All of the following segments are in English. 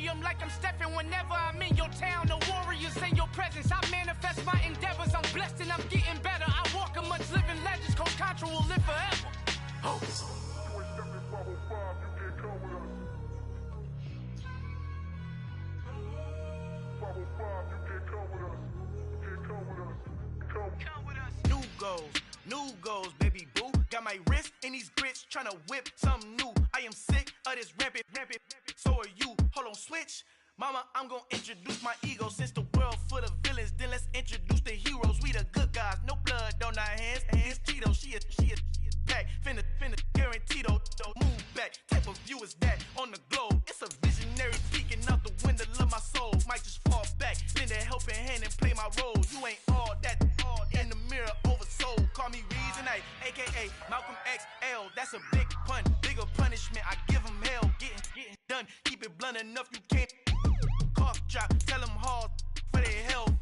stadium like I'm stepping whenever I'm in your town. The warriors in your presence. I manifest my endeavors. I'm blessed and I'm getting better. I walk amongst living legends. Coach Contra will live forever. Oh. New goals, baby boo. Got my wrist in these grits, tryna whip something new. I am sick of this rampant. So are you. Hold on, switch. Mama, I'm gonna introduce my ego. Since the world full of villains, then let's introduce the heroes. We the good guys, no blood on our hands. Hands Tito, she a pack. Finna guarantee though. Move back. Type of view is that on the globe? It's a visionary peeking out the window of my soul. Might just fall back, lend a helping hand and play my role. You ain't all that in the mirror oversold. Call me Reasonite, aka Malcolm XL. That's a big pun, bigger punishment. I give him hell, getting done. Keep it blunt enough, you can't cough drop. Tell them hard for their health.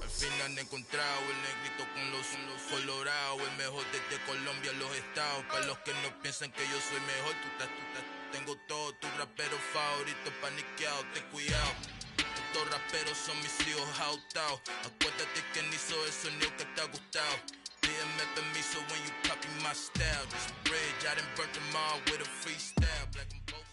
Al fin han encontrado el negrito con los colorados, el mejor desde Colombia, los estados. Para los que no piensan que yo soy mejor, tengo todo, tus raperos favoritos paniqueados, ten cuidado. Estos raperos son mis hijos jautados. Acuérdate que ni hizo el sonido que te ha gustado. Pídeme permiso when you copy my style. This bridge, I done burnt them all with a freestyle. Black and both.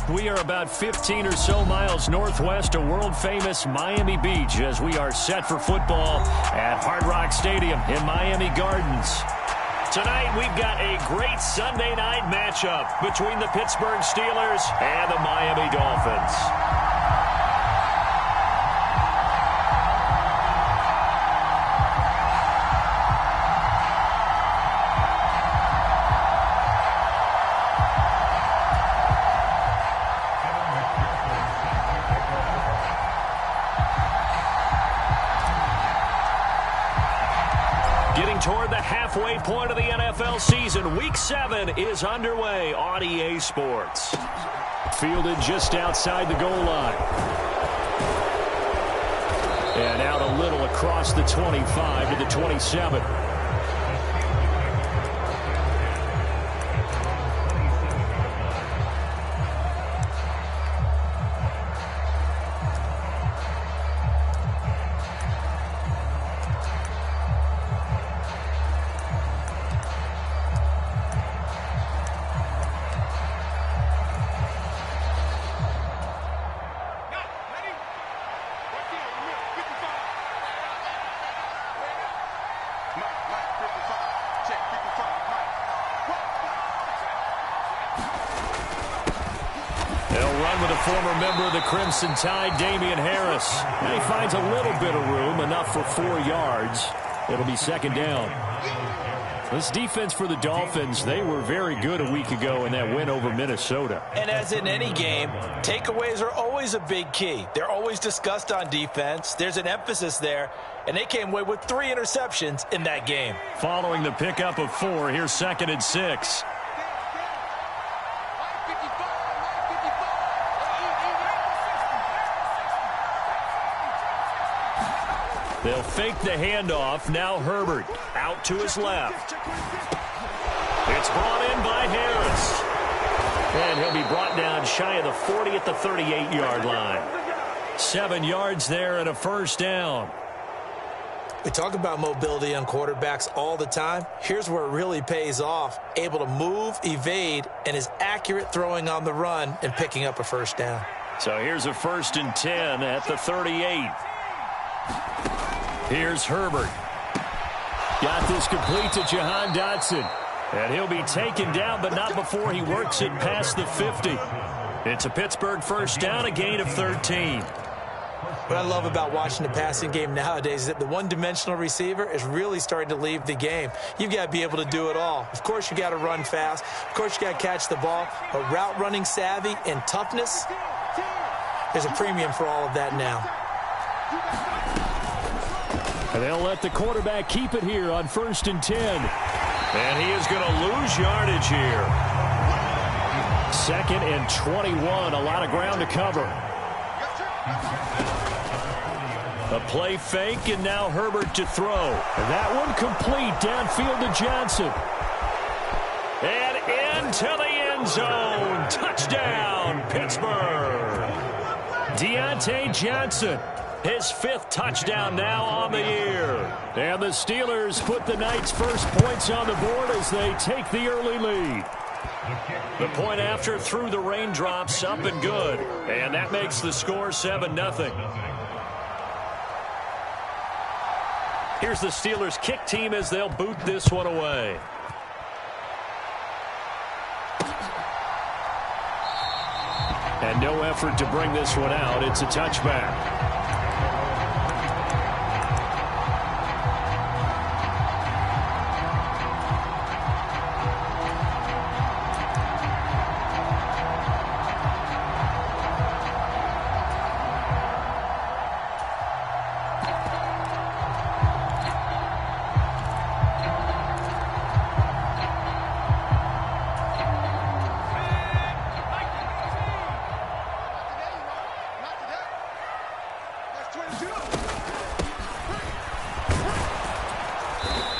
We are about 15 or so miles northwest of world-famous Miami Beach as we are set for football at Hard Rock Stadium in Miami Gardens. Tonight, we've got a great Sunday night matchup between the Pittsburgh Steelers and the Miami Dolphins. Toward the halfway point of the NFL season, Week 7 is underway on EA Sports. Fielded just outside the goal line. And out a little across the 25 to the 27. Former member of the Crimson Tide, Damian Harris. And he finds a little bit of room, enough for 4 yards. It'll be second down. This defense for the Dolphins, they were very good a week ago in that win over Minnesota. And as in any game, takeaways are always a big key. They're always discussed on defense. There's an emphasis there, and they came away with 3 interceptions in that game. Following the pickup of 4, here's 2nd and 6. They'll fake the handoff. Now Herbert out to his left. It's brought in by Harris. And he'll be brought down shy of the 40 at the 38-yard line. 7 yards there and a first down. We talk about mobility on quarterbacks all the time. Here's where it really pays off. Able to move, evade, and is accurate throwing on the run and picking up a first down. So here's a 1st and 10 at the 38. Here's Herbert. Got this complete to Jahan Dotson. And he'll be taken down, but not before he works it past the 50. It's a Pittsburgh first down, a gain of 13. What I love about watching the passing game nowadays is that the one-dimensional receiver is really starting to leave the game. You've got to be able to do it all. Of course, you got to run fast. Of course, you got to catch the ball. But route running savvy and toughness, there's a premium for all of that now. And they'll let the quarterback keep it here on 1st and 10. And he is going to lose yardage here. 2nd and 21, a lot of ground to cover. A play fake, and now Herbert to throw. And that one complete downfield to Johnson. And into the end zone. Touchdown, Pittsburgh. Deontay Johnson, his 5th touchdown now on the year. And the Steelers put the Knights' first points on the board as they take the early lead. The point after through the raindrops, up and good. And that makes the score 7-0. Here's the Steelers kick team as they'll boot this one away. And no effort to bring this one out. It's a touchback.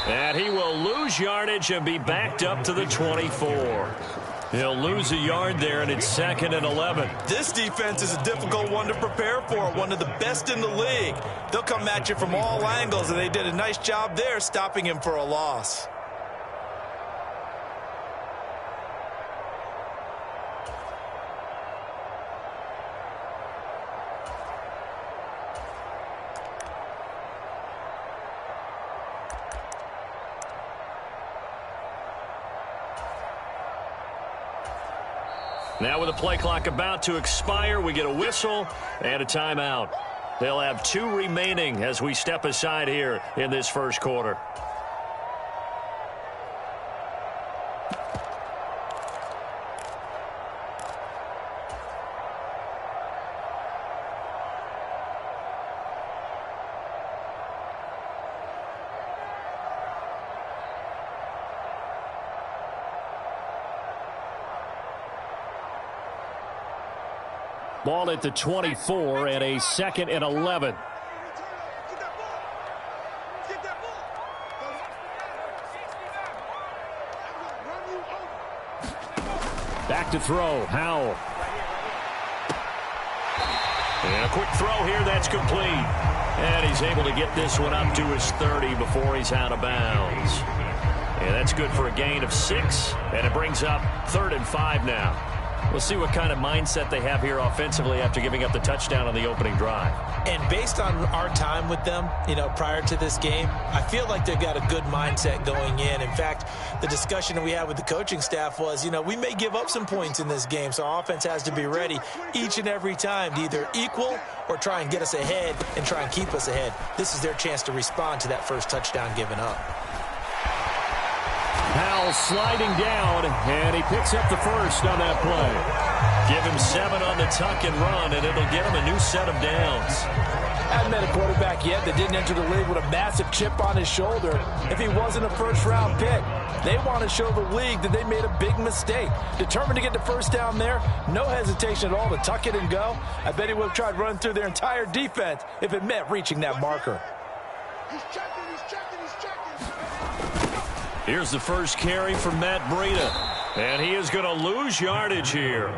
And he will lose yardage and be backed up to the 24. He'll lose a yard there, and it's 2nd and 11. This defense is a difficult one to prepare for, one of the best in the league. They'll come at you from all angles, and they did a nice job there stopping him for a loss. Now with the play clock about to expire, we get a whistle and a timeout. They'll have 2 remaining as we step aside here in this first quarter. Ball at the 24 and a 2nd and 11. Back to throw, Howell. And a quick throw here, that's complete. And he's able to get this one up to his 30 before he's out of bounds. And that's good for a gain of 6, and it brings up 3rd and 5 now. We'll see what kind of mindset they have here offensively after giving up the touchdown on the opening drive. And based on our time with them, prior to this game, I feel like they've got a good mindset going in. In fact, the discussion that we had with the coaching staff was, we may give up some points in this game, so our offense has to be ready each and every time to either equal or try and get us ahead and try and keep us ahead. This is their chance to respond to that first touchdown given up. Howell sliding down, and he picks up the first on that play. Give him 7 on the tuck and run, and it'll get him a new set of downs. I haven't met a quarterback yet that didn't enter the league with a massive chip on his shoulder if he wasn't a first-round pick. They want to show the league that they made a big mistake. Determined to get the first down there, no hesitation at all to tuck it and go. I bet he would have tried running through their entire defense if it meant reaching that marker. He's checking. Here's the first carry from Matt Breida, and he is going to lose yardage here.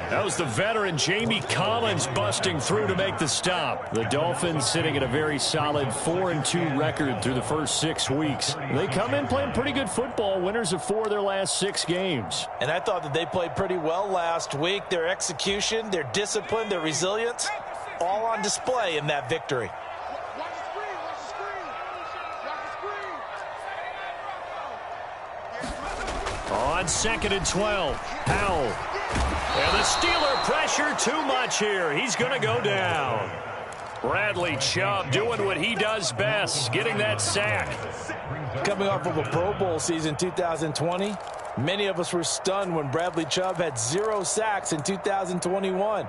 That was the veteran Jamie Collins busting through to make the stop. The Dolphins sitting at a very solid 4-2 record through the first 6 weeks. They come in playing pretty good football, winners of 4 of their last 6 games. And I thought that they played pretty well last week. Their execution, their discipline, their resilience, all on display in that victory. On 2nd and 12, Howell. And the Steeler pressure too much here. He's going to go down. Bradley Chubb doing what he does best, getting that sack. Coming off of a Pro Bowl season 2020, many of us were stunned when Bradley Chubb had 0 sacks in 2021.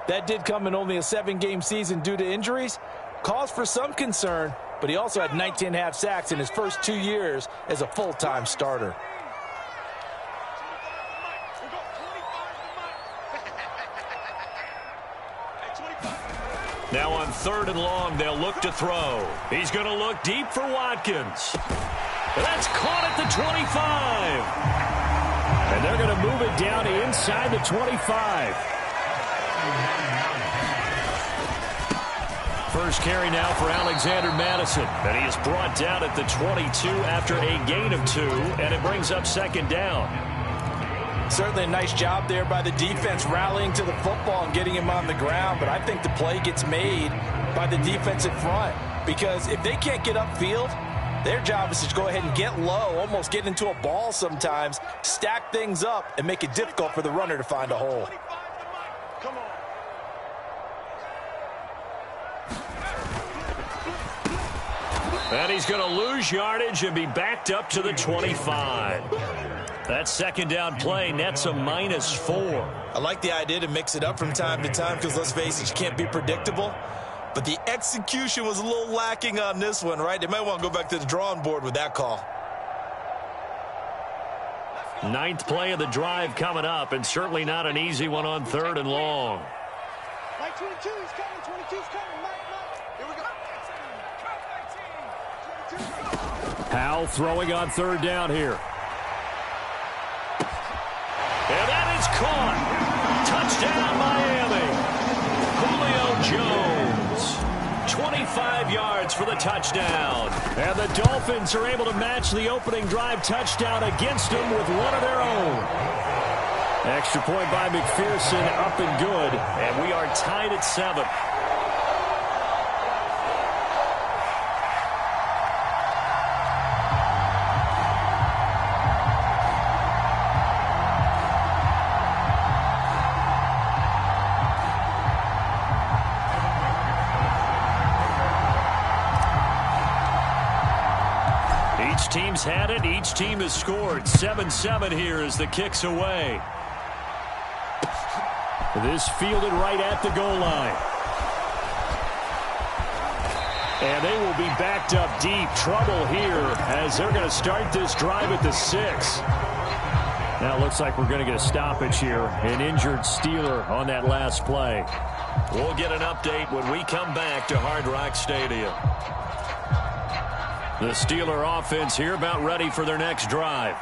That did come in only a 7-game season due to injuries. Cause for some concern, but he also had 19.5 sacks in his first 2 years as a full-time starter. Now on 3rd and long, they'll look to throw. He's going to look deep for Watkins. That's caught at the 25. And they're going to move it down inside the 25. First carry now for Alexander Madison. And he is brought down at the 22 after a gain of 2. And it brings up 2nd down. Certainly a nice job there by the defense rallying to the football and getting him on the ground. But I think the play gets made by the defensive front. Because if they can't get upfield, their job is to go ahead and get low, almost get into a ball sometimes, stack things up, and make it difficult for the runner to find a hole. Come on. And he's going to lose yardage and be backed up to the 25. That 2nd down play nets a -4. I like the idea to mix it up from time to time because, let's face it, you can't be predictable. But the execution was a little lacking on this one, right? They might want to go back to the drawing board with that call. 9th play of the drive coming up, and certainly not an easy one on 3rd and long. Mike 22 is coming. 22's coming. Mike. Here we go. Powell throwing on 3rd down here. And that is caught. Touchdown, Miami. Julio Jones. 25 yards for the touchdown. And the Dolphins are able to match the opening drive touchdown against them with one of their own. Extra point by McPherson, up and good. And we are tied at 7. Each team's had it. Each team has scored. 7-7 here as the kick's away. This fielded right at the goal line. And they will be backed up deep. Trouble here as they're going to start this drive at the 6. Now it looks like we're going to get a stoppage here. An injured Steeler on that last play. We'll get an update when we come back to Hard Rock Stadium. The Steeler offense here about ready for their next drive.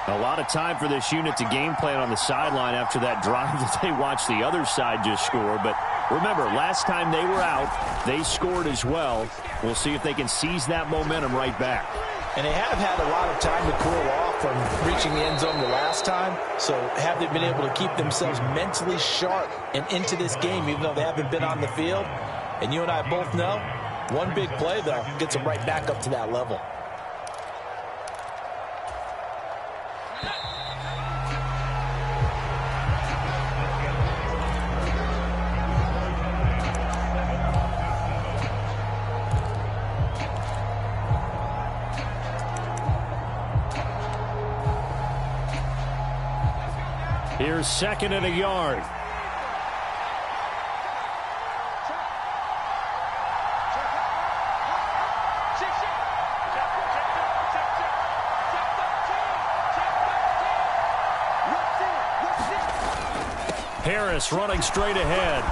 A lot of time for this unit to game plan on the sideline after that drive that they watched the other side just score. But remember, last time they were out, they scored as well. We'll see if they can seize that momentum right back. And they have had a lot of time to cool off from reaching the end zone the last time. So have they been able to keep themselves mentally sharp and into this game, even though they haven't been on the field? And you and I both know, one big play, though, gets them right back up to that level. Here's 2nd and a yard. Harris running straight ahead.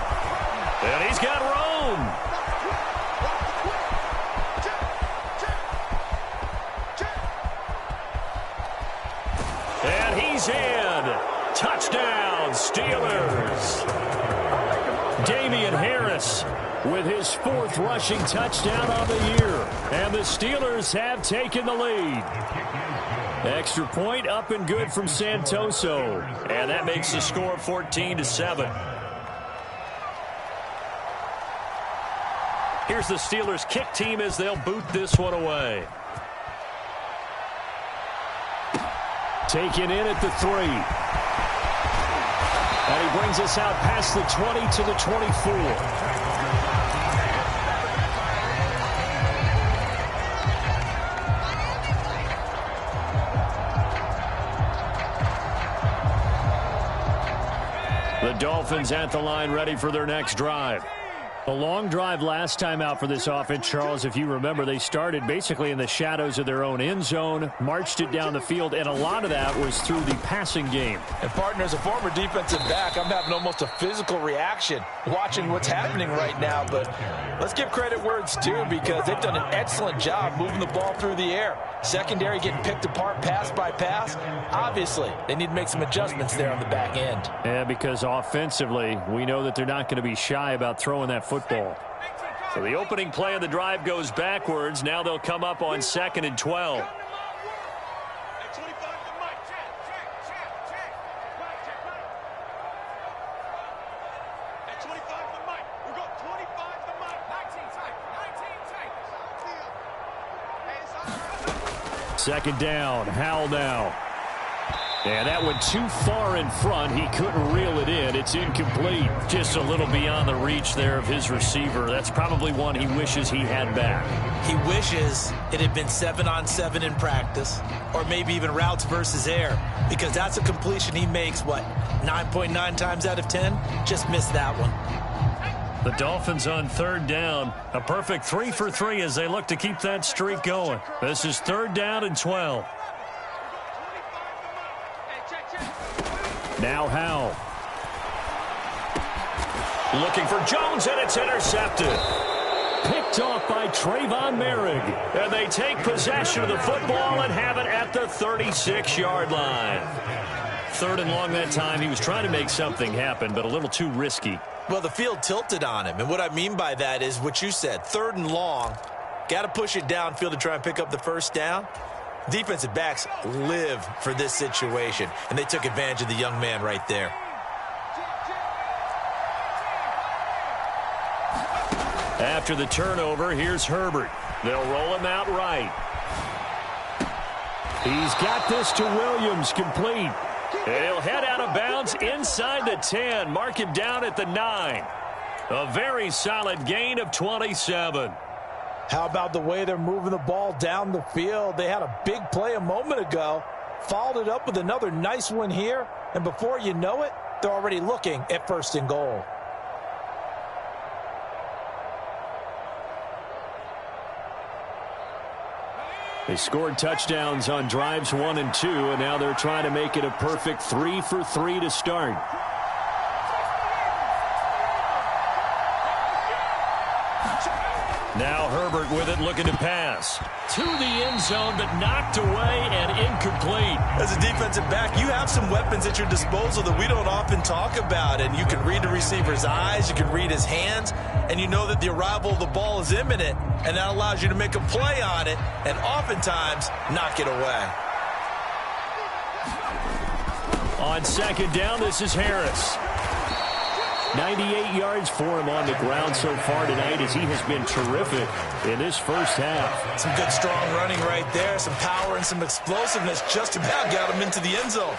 And he's got room. And he's in. Touchdown, Steelers. Damian Harris with his 4th rushing touchdown of the year. And the Steelers have taken the lead. Extra point up and good from Santoso. And that makes the score 14-7. Here's the Steelers kick team as they'll boot this one away. Taken in at the 3. And he brings us out past the 20 to the 24. The Dolphins at the line ready for their next drive. A long drive last time out for this offense, Charles. If you remember, they started basically in the shadows of their own end zone, marched it down the field, and a lot of that was through the passing game. And, partner, as a former defensive back, I'm having almost a physical reaction watching what's happening right now. But let's give credit where it's due, because they've done an excellent job moving the ball through the air. Secondary getting picked apart pass by pass. Obviously, they need to make some adjustments there on the back end. Yeah, because offensively, we know that they're not going to be shy about throwing that football. So the opening play of the drive goes backwards. Now they'll come up on 2nd and 12. Second down, Howell now. And that went too far in front. He couldn't reel it in. It's incomplete. Just a little beyond the reach there of his receiver. That's probably one he wishes he had back. He wishes it had been 7-on-7 in practice, or maybe even routes versus air, because that's a completion he makes, 9.9 times out of 10? Just missed that one. The Dolphins on 3rd down. A perfect 3 for 3 as they look to keep that streak going. This is 3rd down and 12. Now Howell. Looking for Jones, and it's intercepted. Picked off by Trayvon Merrick. And they take possession of the football and have it at the 36-yard line. 3rd and long that time. He was trying to make something happen, but a little too risky. Well, the field tilted on him, and what I mean by that is what you said. 3rd and long, got to push it downfield to try and pick up the first down. Defensive backs live for this situation, and they took advantage of the young man right there. After the turnover, here's Herbert. They'll roll him out right. He's got this to Williams, complete. And he'll head out of bounds inside the 10. Mark him down at the 9. A very solid gain of 27. How about the way they're moving the ball down the field? They had a big play a moment ago, followed it up with another nice one here, and before you know it, they're already looking at 1st and goal. They scored touchdowns on drives 1 and 2, and now they're trying to make it a perfect 3 for 3 to start. Now Herbert with it, looking to pass. To the end zone, but knocked away and incomplete. As a defensive back, you have some weapons at your disposal that we don't often talk about. And you can read the receiver's eyes, you can read his hands, and you know that the arrival of the ball is imminent. And that allows you to make a play on it and oftentimes knock it away. On 2nd down, this is Harris. 98 yards for him on the ground so far tonight, as he has been terrific in this first half. Some good strong running right there, some power and some explosiveness, just about got him into the end zone.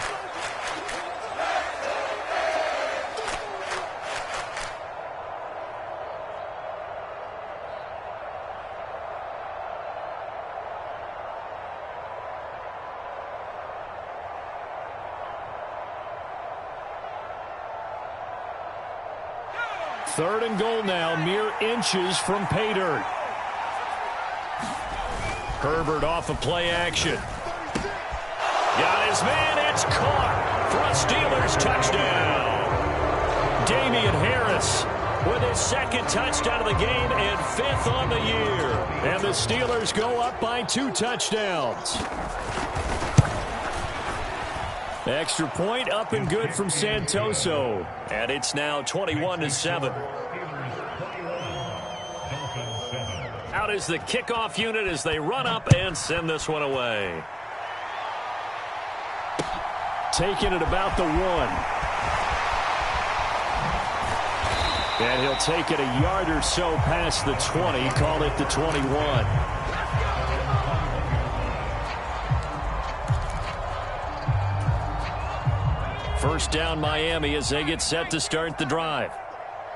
Third and goal now, mere inches from pay dirt. Herbert off of play action. Got his man, it's caught for a Steelers touchdown. Damian Harris with his 2nd touchdown of the game and 5th on the year. And the Steelers go up by 2 touchdowns. Extra point up and good from Santoso. And it's now 21-7. Out is the kickoff unit as they run up and send this one away. Taking it about the 1. And he'll take it a yard or so past the 20, call it the 21. First down Miami as they get set to start the drive.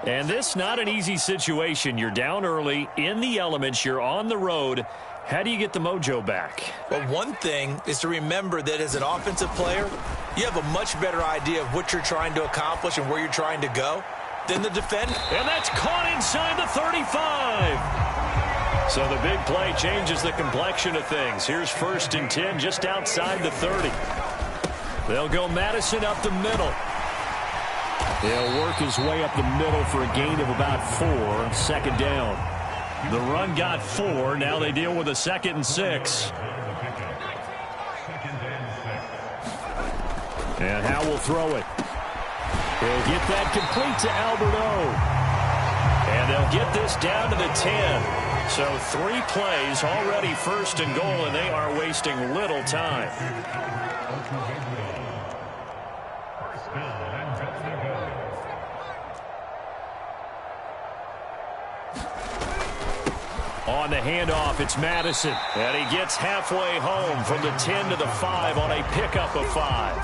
And this not an easy situation. You're down early, in the elements, you're on the road. How do you get the mojo back? Well, one thing is to remember that as an offensive player, you have a much better idea of what you're trying to accomplish and where you're trying to go. Then the defend. And that's caught inside the 35. So the big play changes the complexion of things. Here's 1st and 10 just outside the 30. They'll go Madison up the middle. He'll work his way up the middle for a gain of about 4. 2nd down. The run got 4. Now they deal with a 2nd and 6. And Howe will throw it. He'll get that complete to Alberto. And they'll get this down to the 10. So 3 plays already 1st and goal, and they are wasting little time. On the handoff, it's Madison. And he gets halfway home from the 10 to the 5 on a pickup of 5.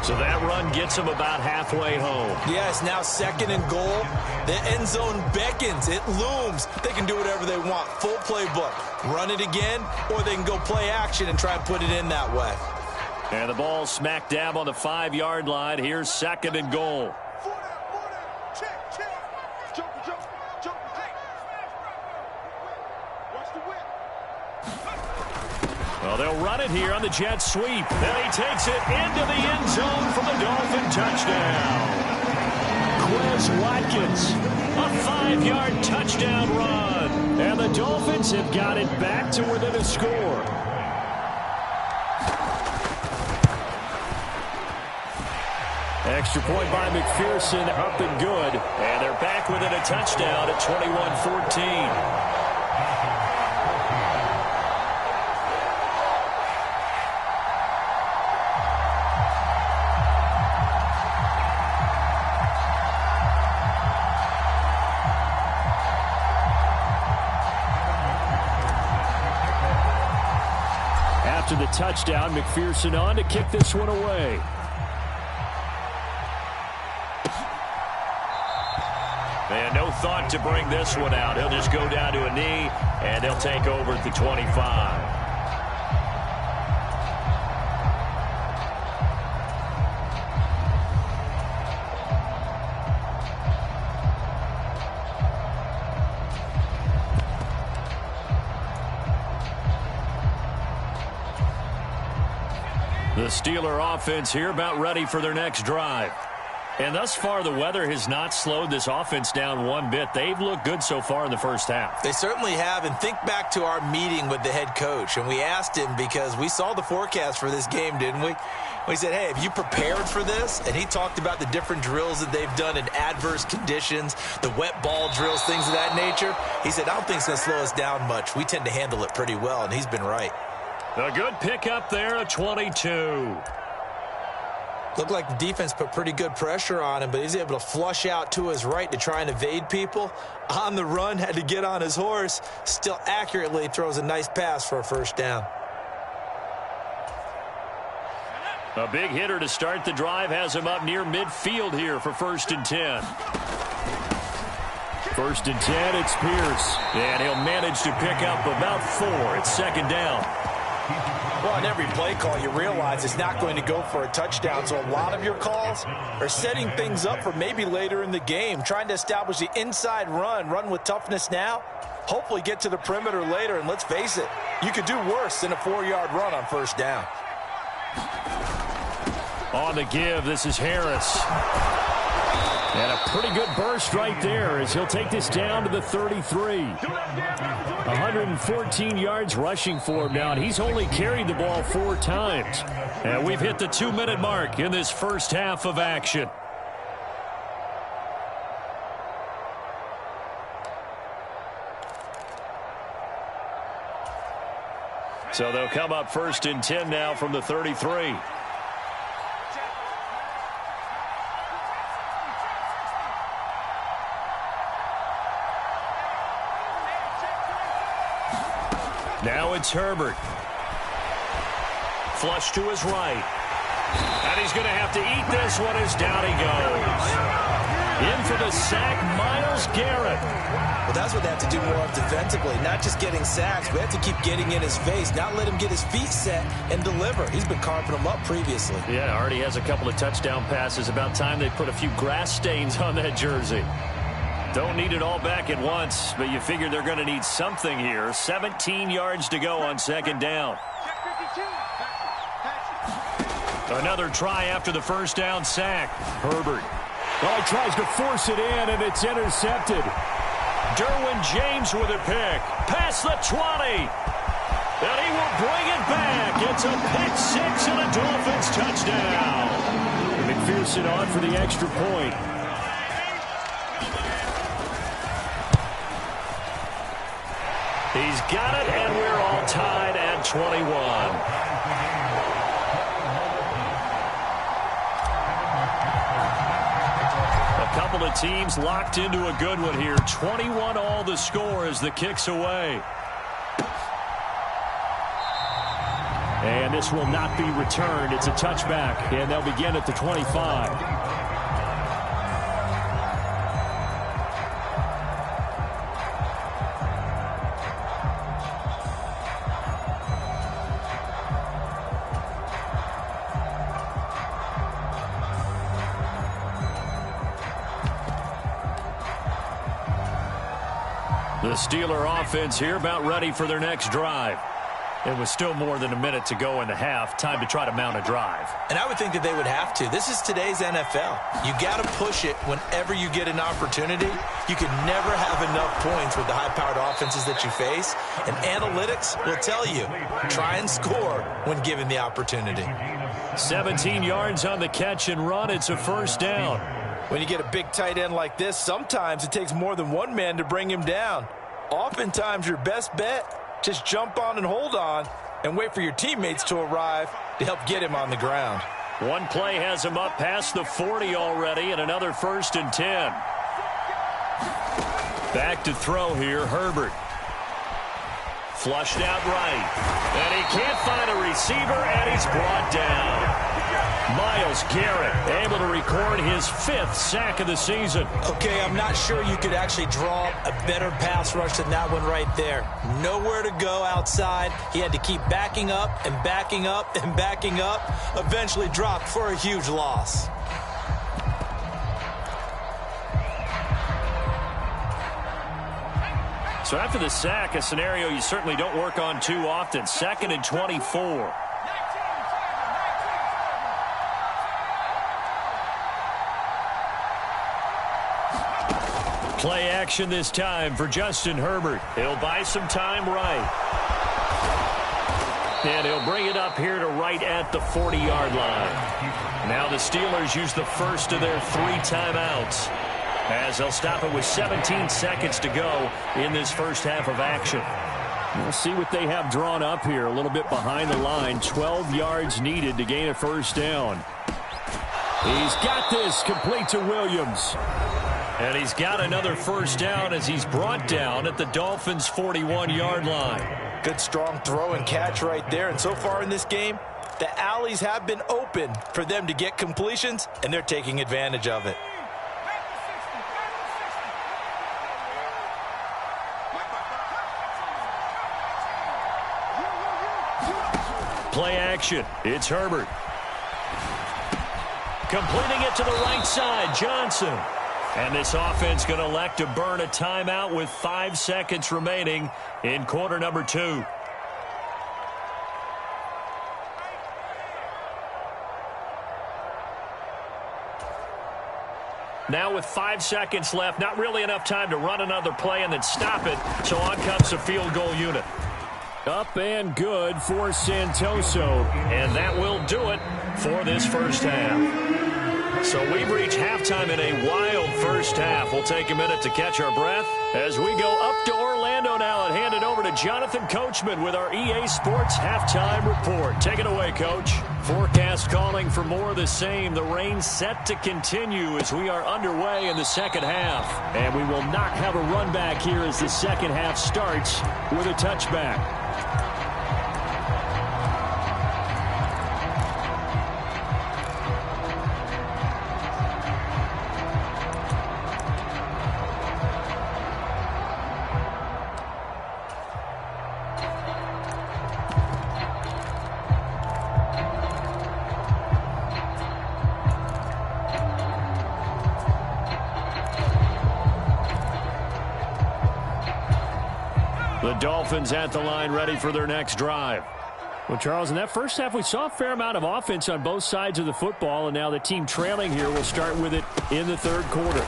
So that run gets him about halfway home. Yeah, it's now 2nd and goal. The end zone beckons. It looms. They can do whatever they want. Full playbook. Run it again, or they can go play action and try and put it in that way. And the ball smack dab on the 5-yard line. Here's 2nd and goal. Well, they'll run it here on the jet sweep. Then he takes it into the end zone for the Dolphin touchdown. Quez Watkins, a 5-yard touchdown run. And the Dolphins have got it back to within a score. Extra point by McPherson, up and good. And they're back within a touchdown at 21-14. After the touchdown, McPherson on to kick this one away. And no thought to bring this one out. He'll just go down to a knee, and they'll take over at the 25. The Steeler offense here about ready for their next drive. And thus far, the weather has not slowed this offense down one bit. They've looked good so far in the first half. They certainly have. And think back to our meeting with the head coach. And we asked him, because we saw the forecast for this game, didn't we? We said, hey, have you prepared for this? And he talked about the different drills that they've done in adverse conditions, the wet ball drills, things of that nature. He said, I don't think it's going to slow us down much. We tend to handle it pretty well, and he's been right. A good pickup there at 22. Looked like the defense put pretty good pressure on him, but he's able to flush out to his right to try and evade people. On the run, had to get on his horse. Still accurately throws a nice pass for a 1st down. A big hitter to start the drive has him up near midfield here for 1st and 10. 1st and 10, it's Pierce. And he'll manage to pick up about 4. It's 2nd down. Well, in every play call, you realize it's not going to go for a touchdown, so a lot of your calls are setting things up for maybe later in the game, trying to establish the inside run with toughness now, hopefully get to the perimeter later, and let's face it, you could do worse than a 4-yard run on 1st down. On the give, this is Harris. And a pretty good burst right there as he'll take this down to the 33. 114 yards rushing for him now, and he's only carried the ball 4 times. And we've hit the 2-minute mark in this first half of action. So they'll come up 1st and 10 now from the 33. Now it's Herbert. Flush to his right. And he's going to have to eat this one as down he goes. In for the sack, Myles Garrett. Well, that's what they have to do more of defensively, not just getting sacks. We have to keep getting in his face, not let him get his feet set and deliver. He's been carving them up previously. Yeah, already has a couple of touchdown passes. About time they put a few grass stains on that jersey. Don't need it all back at once, but you figure they're going to need something here. 17 yards to go on second down. Another try after the first down sack. Herbert. Well, he tries to force it in, and it's intercepted. Derwin James with a pick. Past the 20. And he will bring it back. It's a pick six and a Dolphins touchdown. McPherson on for the extra point. He's got it, and we're all tied at 21. Couple of teams locked into a good one here. 21 all the score as the kick's away. And this will not be returned. It's a touchback, and they'll begin at the 25. The Steeler offense here about ready for their next drive. It was still more than a minute to go in the half. Time to try to mount a drive. And I would think that they would have to. This is today's NFL. You got to push it whenever you get an opportunity. You can never have enough points with the high-powered offenses that you face. And analytics will tell you, try and score when given the opportunity. 17 yards on the catch and run. It's a first down. When you get a big tight end like this, sometimes it takes more than one man to bring him down. Oftentimes, your best bet, just jump on and hold on and wait for your teammates to arrive to help get him on the ground. One play has him up past the 40 already, and another 1st and 10. Back to throw here, Herbert. Flushed out right. And he can't find a receiver, and he's brought down. Myles Garrett able to record his 5th sack of the season. Okay, I'm not sure you could actually draw a better pass rush than that one right there. Nowhere to go outside. He had to keep backing up and backing up and backing up. Eventually dropped for a huge loss. So after the sack, a scenario you certainly don't work on too often. 2nd and 24. Play action this time for Justin Herbert. He'll buy some time right. And he'll bring it up here to right at the 40-yard line. Now the Steelers use the first of their 3 timeouts, as they'll stop it with 17 seconds to go in this first half of action. We'll see what they have drawn up here. A little bit behind the line. 12 yards needed to gain a first down. He's got this complete to Williams. And he's got another first down as he's brought down at the Dolphins' 41-yard line. Good strong throw and catch right there. And so far in this game, the alleys have been open for them to get completions, and they're taking advantage of it. Play action. It's Herbert. Completing it to the right side, Johnson. And this offense going to elect to burn a timeout with 5 seconds remaining in quarter number 2. Now with 5 seconds left, not really enough time to run another play and then stop it. So on comes the field goal unit. Up and good for Santoso. And that will do it for this first half. So we've reached halftime in a wild first half. We'll take a minute to catch our breath as we go up to Orlando now and hand it over to Jonathan Coachman with our EA Sports Halftime Report. Take it away, Coach. Forecast calling for more of the same. The rain set to continue as we are underway in the second half. And we will not have a run back here as the second half starts with a touchback. Dolphins at the line, ready for their next drive. Well, Charles, in that first half, we saw a fair amount of offense on both sides of the football, and now the team trailing here will start with it in the third quarter.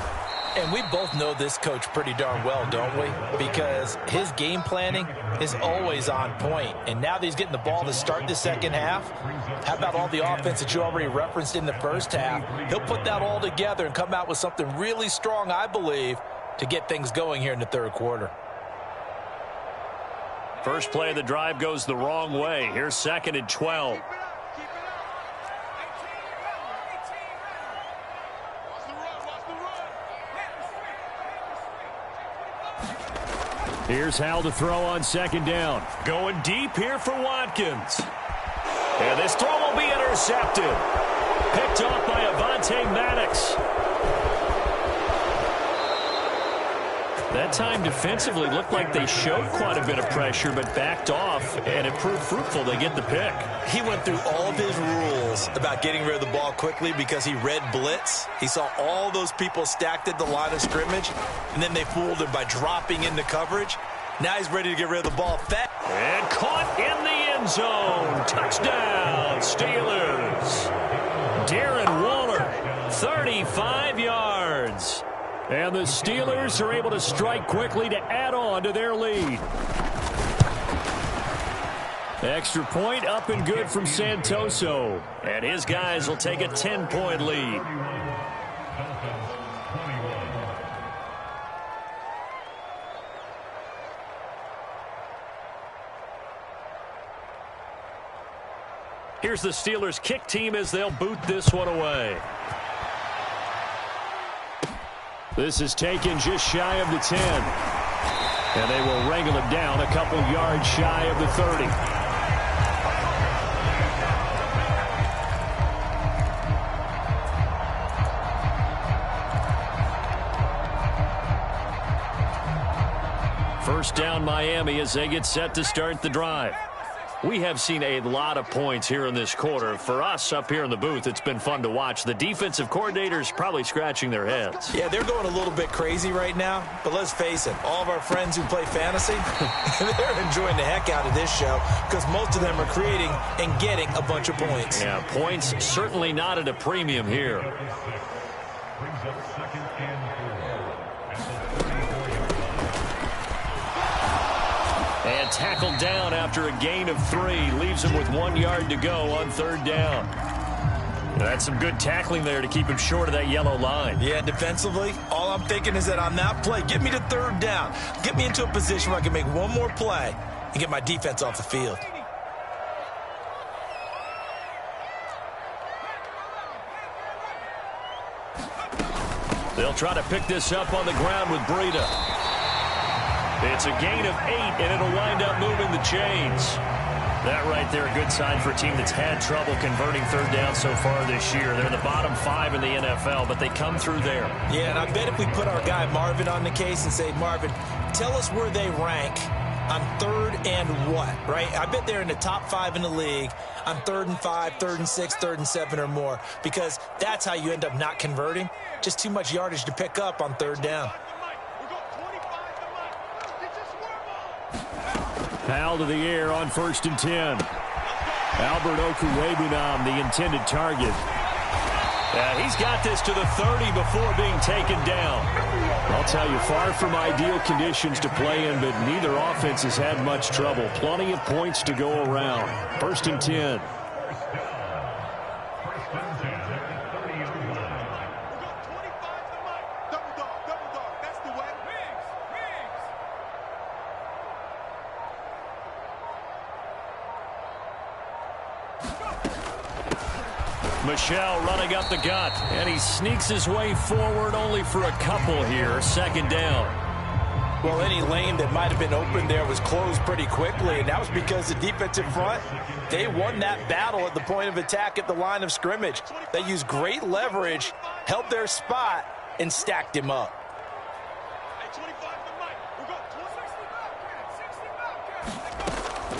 And we both know this coach pretty darn well, don't we? Because his game planning is always on point. And now that he's getting the ball to start the second half, how about all the offense that you already referenced in the first half? He'll put that all together and come out with something really strong, I believe, to get things going here in the third quarter. First play of the drive goes the wrong way. Here's 2nd and 12. Here's Hal to throw on 2nd down. Going deep here for Watkins. And this throw will be intercepted. Picked off by Avonte Maddox. That time defensively looked like they showed quite a bit of pressure but backed off, and it proved fruitful. They get the pick. He went through all of his rules about getting rid of the ball quickly because he read blitz. He saw all those people stacked at the line of scrimmage, and then they fooled him by dropping into coverage. Now he's ready to get rid of the ball fast. And caught in the end zone. Touchdown, Steelers. Darren Waller, 35 yards. And the Steelers are able to strike quickly to add on to their lead. Extra point up and good from Santoso. And his guys will take a 10-point lead. Here's the Steelers kick team as they'll boot this one away. This is taken just shy of the 10. And they will wrangle it down a couple yards shy of the 30. First down Miami as they get set to start the drive. We have seen a lot of points here in this quarter. For us up here in the booth, it's been fun to watch. The defensive coordinators probably scratching their heads. Yeah, they're going a little bit crazy right now. But let's face it, all of our friends who play fantasy, they're enjoying the heck out of this show because most of them are creating and getting a bunch of points. Yeah, points certainly not at a premium here. And tackled down after a gain of 3. Leaves him with 1 yard to go on 3rd down. That's some good tackling there to keep him short of that yellow line. Yeah, defensively, all I'm thinking is that on that play, get me to 3rd down. Get me into a position where I can make one more play and get my defense off the field. They'll try to pick this up on the ground with Breida. It's a gain of 8, and it'll wind up moving the chains. That right there, a good sign for a team that's had trouble converting 3rd down so far this year. They're in the bottom 5 in the NFL, but they come through there. Yeah, and I bet if we put our guy Marvin on the case and say, Marvin, tell us where they rank on 3rd and what, right? I bet they're in the top 5 in the league on 3rd and 5, 3rd and 6, 3rd and 7 or more, because that's how you end up not converting. Just too much yardage to pick up on 3rd down. Foul to the air on 1st and 10. Albert Okwuegbunam, the intended target. He's got this to the 30 before being taken down. I'll tell you, far from ideal conditions to play in, but neither offense has had much trouble. Plenty of points to go around. 1st and 10. Michelle running up the gut, and he sneaks his way forward only for a couple here. 2nd down. Well, any lane that might have been open there was closed pretty quickly, and that was because the defensive front, they won that battle at the point of attack at the line of scrimmage. They used great leverage, held their spot, and stacked him up.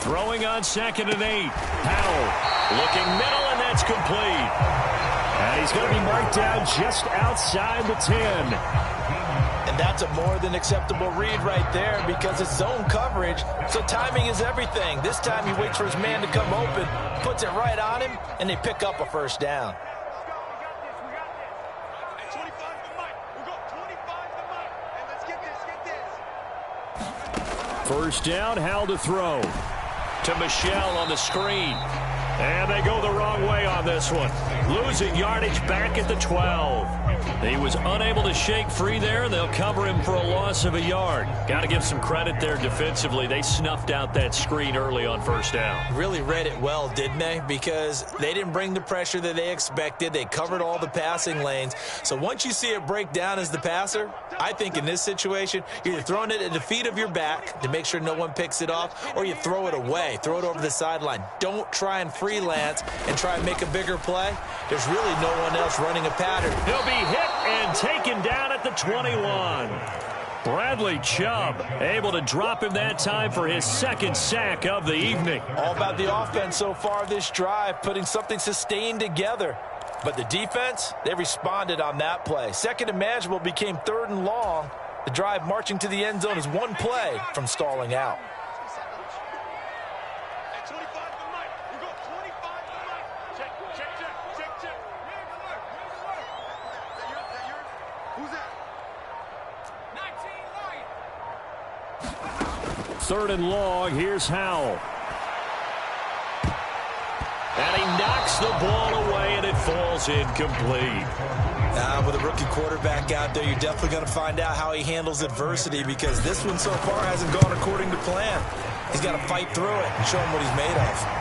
Throwing on 2nd and 8. Howell looking middle, and that's complete. And he's going to be marked down just outside the 10. And And that's a more than acceptable read right there because it's zone coverage, so timing is everything. This time he waits for his man to come open, puts it right on him, and they pick up a first down. First down, Hal to throw. To Michelle on the screen. And they go the wrong way on this one. Losing yardage back at the 12. He was unable to shake free there. They'll cover him for a loss of a yard. Got to give some credit there defensively. They snuffed out that screen early on first down. Really read it well, didn't they? Because they didn't bring the pressure that they expected. They covered all the passing lanes. So once you see it break down as the passer, I think in this situation, you're either throwing it at the feet of your back to make sure no one picks it off, or you throw it away, throw it over the sideline. Don't try and freelance and try and make a bigger play. There's really no one else running a pattern. He'll be hit and taken down at the 21. Bradley Chubb able to drop him that time for his second sack of the evening. All about the offense so far this drive, putting something sustained together. But the defense, they responded on that play. Second and manageable became third and long. The drive marching to the end zone is one play from stalling out. Third and long, here's Howell. And he knocks the ball away, and it falls incomplete. With a rookie quarterback out there, you're definitely going to find out how he handles adversity, because this one so far hasn't gone according to plan. He's got to fight through it and show him what he's made of.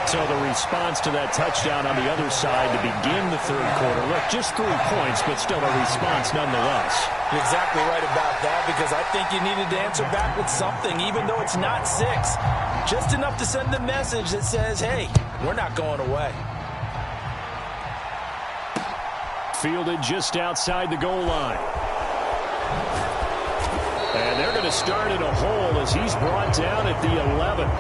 So the response to that touchdown on the other side to begin the third quarter. Look, just 3 points, but still a response nonetheless. You're exactly right about that, because I think you needed to answer back with something, even though it's not 6. Just enough to send the message that says, hey, we're not going away. Fielded just outside the goal line. And they're going to start in a hole as he's brought down at the 11.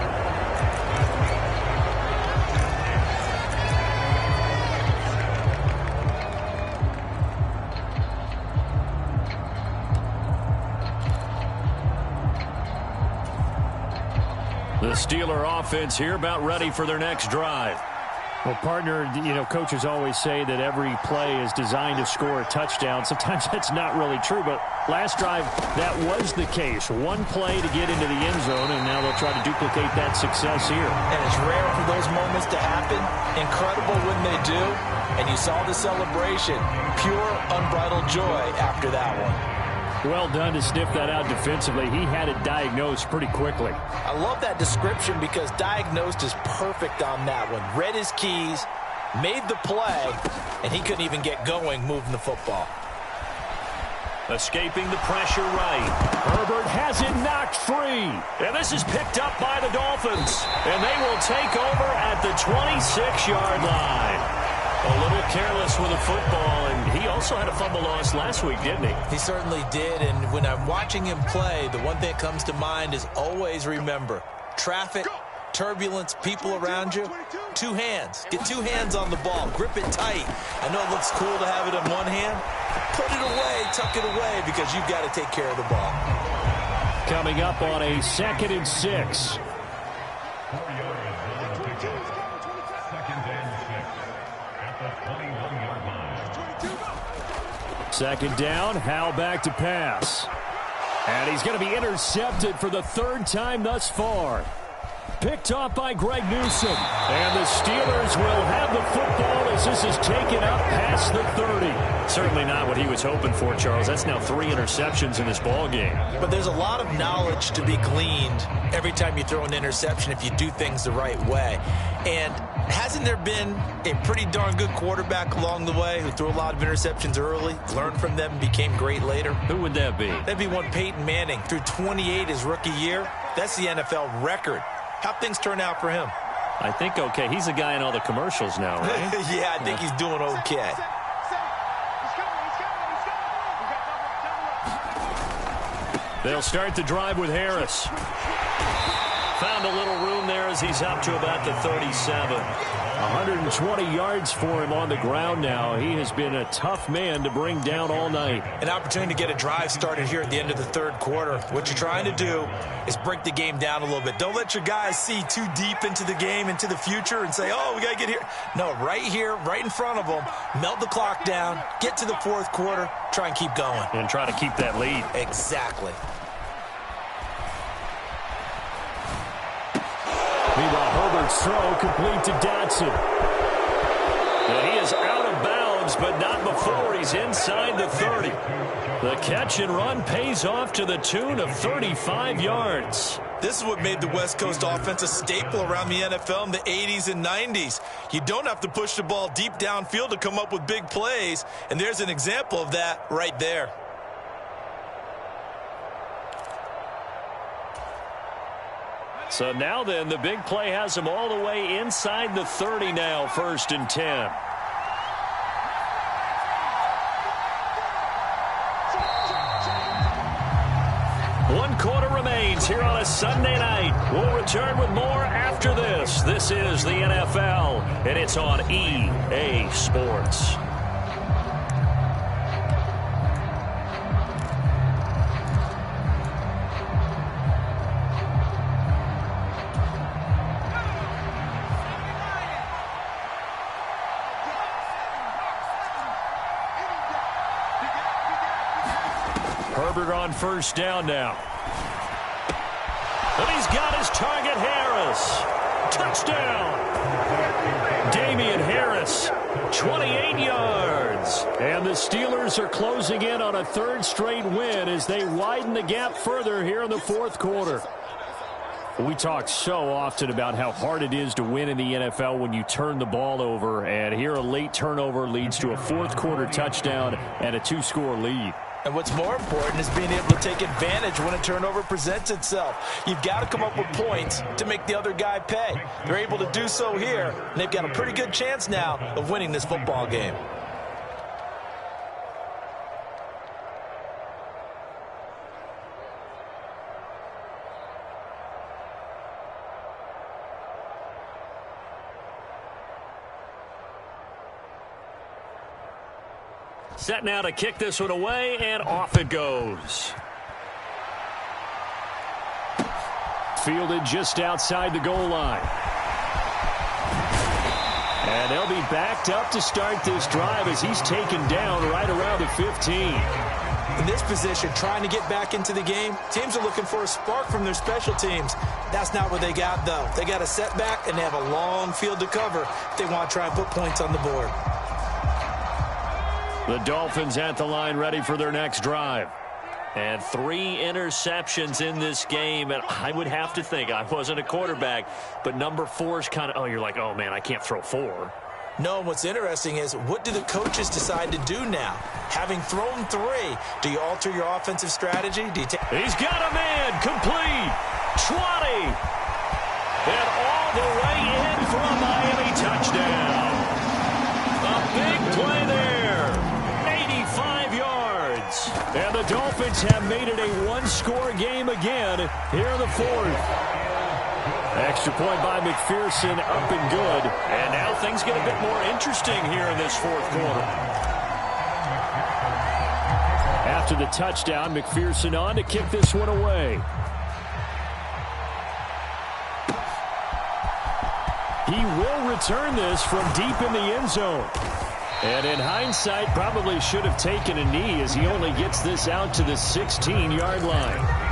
The Steeler offense here about ready for their next drive. Well, partner, coaches always say that every play is designed to score a touchdown. Sometimes that's not really true, but last drive, that was the case. One play to get into the end zone, and now they'll try to duplicate that success here. And it's rare for those moments to happen. Incredible when they do. And you saw the celebration. Pure, unbridled joy after that one. Well done to sniff that out defensively. He had it diagnosed pretty quickly. I love that description because diagnosed is perfect on that one. Read his keys, made the play, and he couldn't even get going moving the football. Escaping the pressure right. Herbert has it knocked free. And this is picked up by the Dolphins. And they will take over at the 26-yard line. A little careless with the football, and he also had a fumble loss last week, didn't he? He certainly did, and when I'm watching him play, the one thing that comes to mind is always remember, traffic, turbulence, people around you, 2 hands. Get 2 hands on the ball. Grip it tight. I know it looks cool to have it in one hand. Put it away, tuck it away, because you've got to take care of the ball. Coming up on a 2nd and 6. Second down, Howell back to pass. And he's going to be intercepted for the 3rd time thus far. Picked off by Greg Newsome. And the Steelers will have the football as this is taken up past the 30. Certainly not what he was hoping for, Charles. That's now 3 interceptions in this ball game. But there's a lot of knowledge to be gleaned every time you throw an interception if you do things the right way. And hasn't there been a pretty darn good quarterback along the way who threw a lot of interceptions early, learned from them, and became great later? Who would that be? That'd be one Peyton Manning. Threw 28 his rookie year. That's the NFL record. How'd things turn out for him? I think okay. He's a guy in all the commercials now, right? Yeah, I think he's doing okay. They'll start the drive with Harris. Found a little room gain there as he's up to about the 37. 120 yards for him on the ground now. He has been a tough man to bring down all night. An opportunity to get a drive started here at the end of the third quarter. What you're trying to do is break the game down a little bit. Don't let your guys see too deep into the game, into the future, and say, oh, we got to get here. No, right here, right in front of them, melt the clock down, get to the fourth quarter, try and keep going. And try to keep that lead. Exactly. Meanwhile, Herbert's throw complete to Dotson. And he is out of bounds, but not before he's inside the 30. The catch and run pays off to the tune of 35 yards. This is what made the West Coast offense a staple around the NFL in the 80s and 90s. You don't have to push the ball deep downfield to come up with big plays, and there's an example of that right there. So now then, the big play has him all the way inside the 30 now, 1st and 10. One quarter remains here on a Sunday night. We'll return with more after this. This is the NFL, and it's on EA Sports. Herbert on 1st down now. And he's got his target, Harris. Touchdown. Damian Harris, 28 yards. And the Steelers are closing in on a 3rd straight win as they widen the gap further here in the 4th quarter. We talk so often about how hard it is to win in the NFL when you turn the ball over. And here a late turnover leads to a 4th quarter touchdown and a 2-score lead. And what's more important is being able to take advantage when a turnover presents itself. You've got to come up with points to make the other guy pay. They're able to do so here, and they've got a pretty good chance now of winning this football game. Set now to kick this one away, and off it goes. Fielded just outside the goal line. And they'll be backed up to start this drive as he's taken down right around the 15. In this position, trying to get back into the game, teams are looking for a spark from their special teams. That's not what they got, though. They got a setback, and they have a long field to cover if they want to try and put points on the board. The Dolphins at the line ready for their next drive. And 3 interceptions in this game. And I would have to think, I wasn't a quarterback, but number 4 is kind of, oh, you're like, oh, man, I can't throw 4. No, what's interesting is what do the coaches decide to do now? Having thrown 3, do you alter your offensive strategy? Do you He's got a man, complete, 20. And all the way in for a Miami touchdown. A big play there. 85 yards. And the Dolphins have made it a 1-score game again here in the 4th. Extra point by McPherson, up and good. And now things get a bit more interesting here in this 4th quarter. After the touchdown, McPherson on to kick this one away. He will return this from deep in the end zone. And in hindsight, probably should have taken a knee as he only gets this out to the 16-yard line.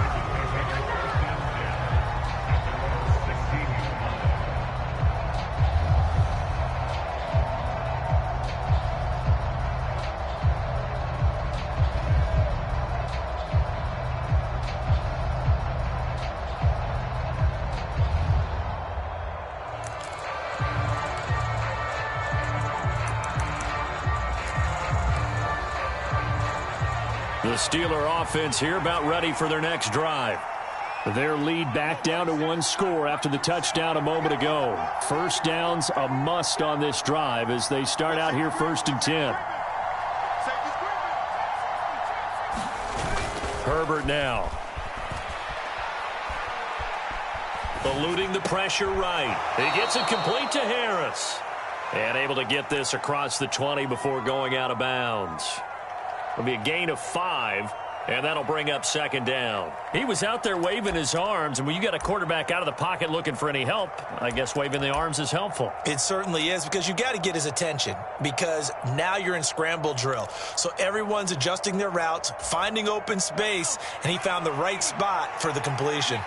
The Steeler offense here about ready for their next drive. Their lead back down to 1 score after the touchdown a moment ago. First down's a must on this drive as they start out here 1st and 10. Herbert now. The eluding the pressure right. He gets it complete to Harris. And able to get this across the 20 before going out of bounds. It'll be a gain of 5. And that'll bring up second down. He was out there waving his arms, and when you got a quarterback out of the pocket looking for any help, I guess waving the arms is helpful. It certainly is, because you got to get his attention, because now you're in scramble drill. So everyone's adjusting their routes, finding open space, and he found the right spot for the completion.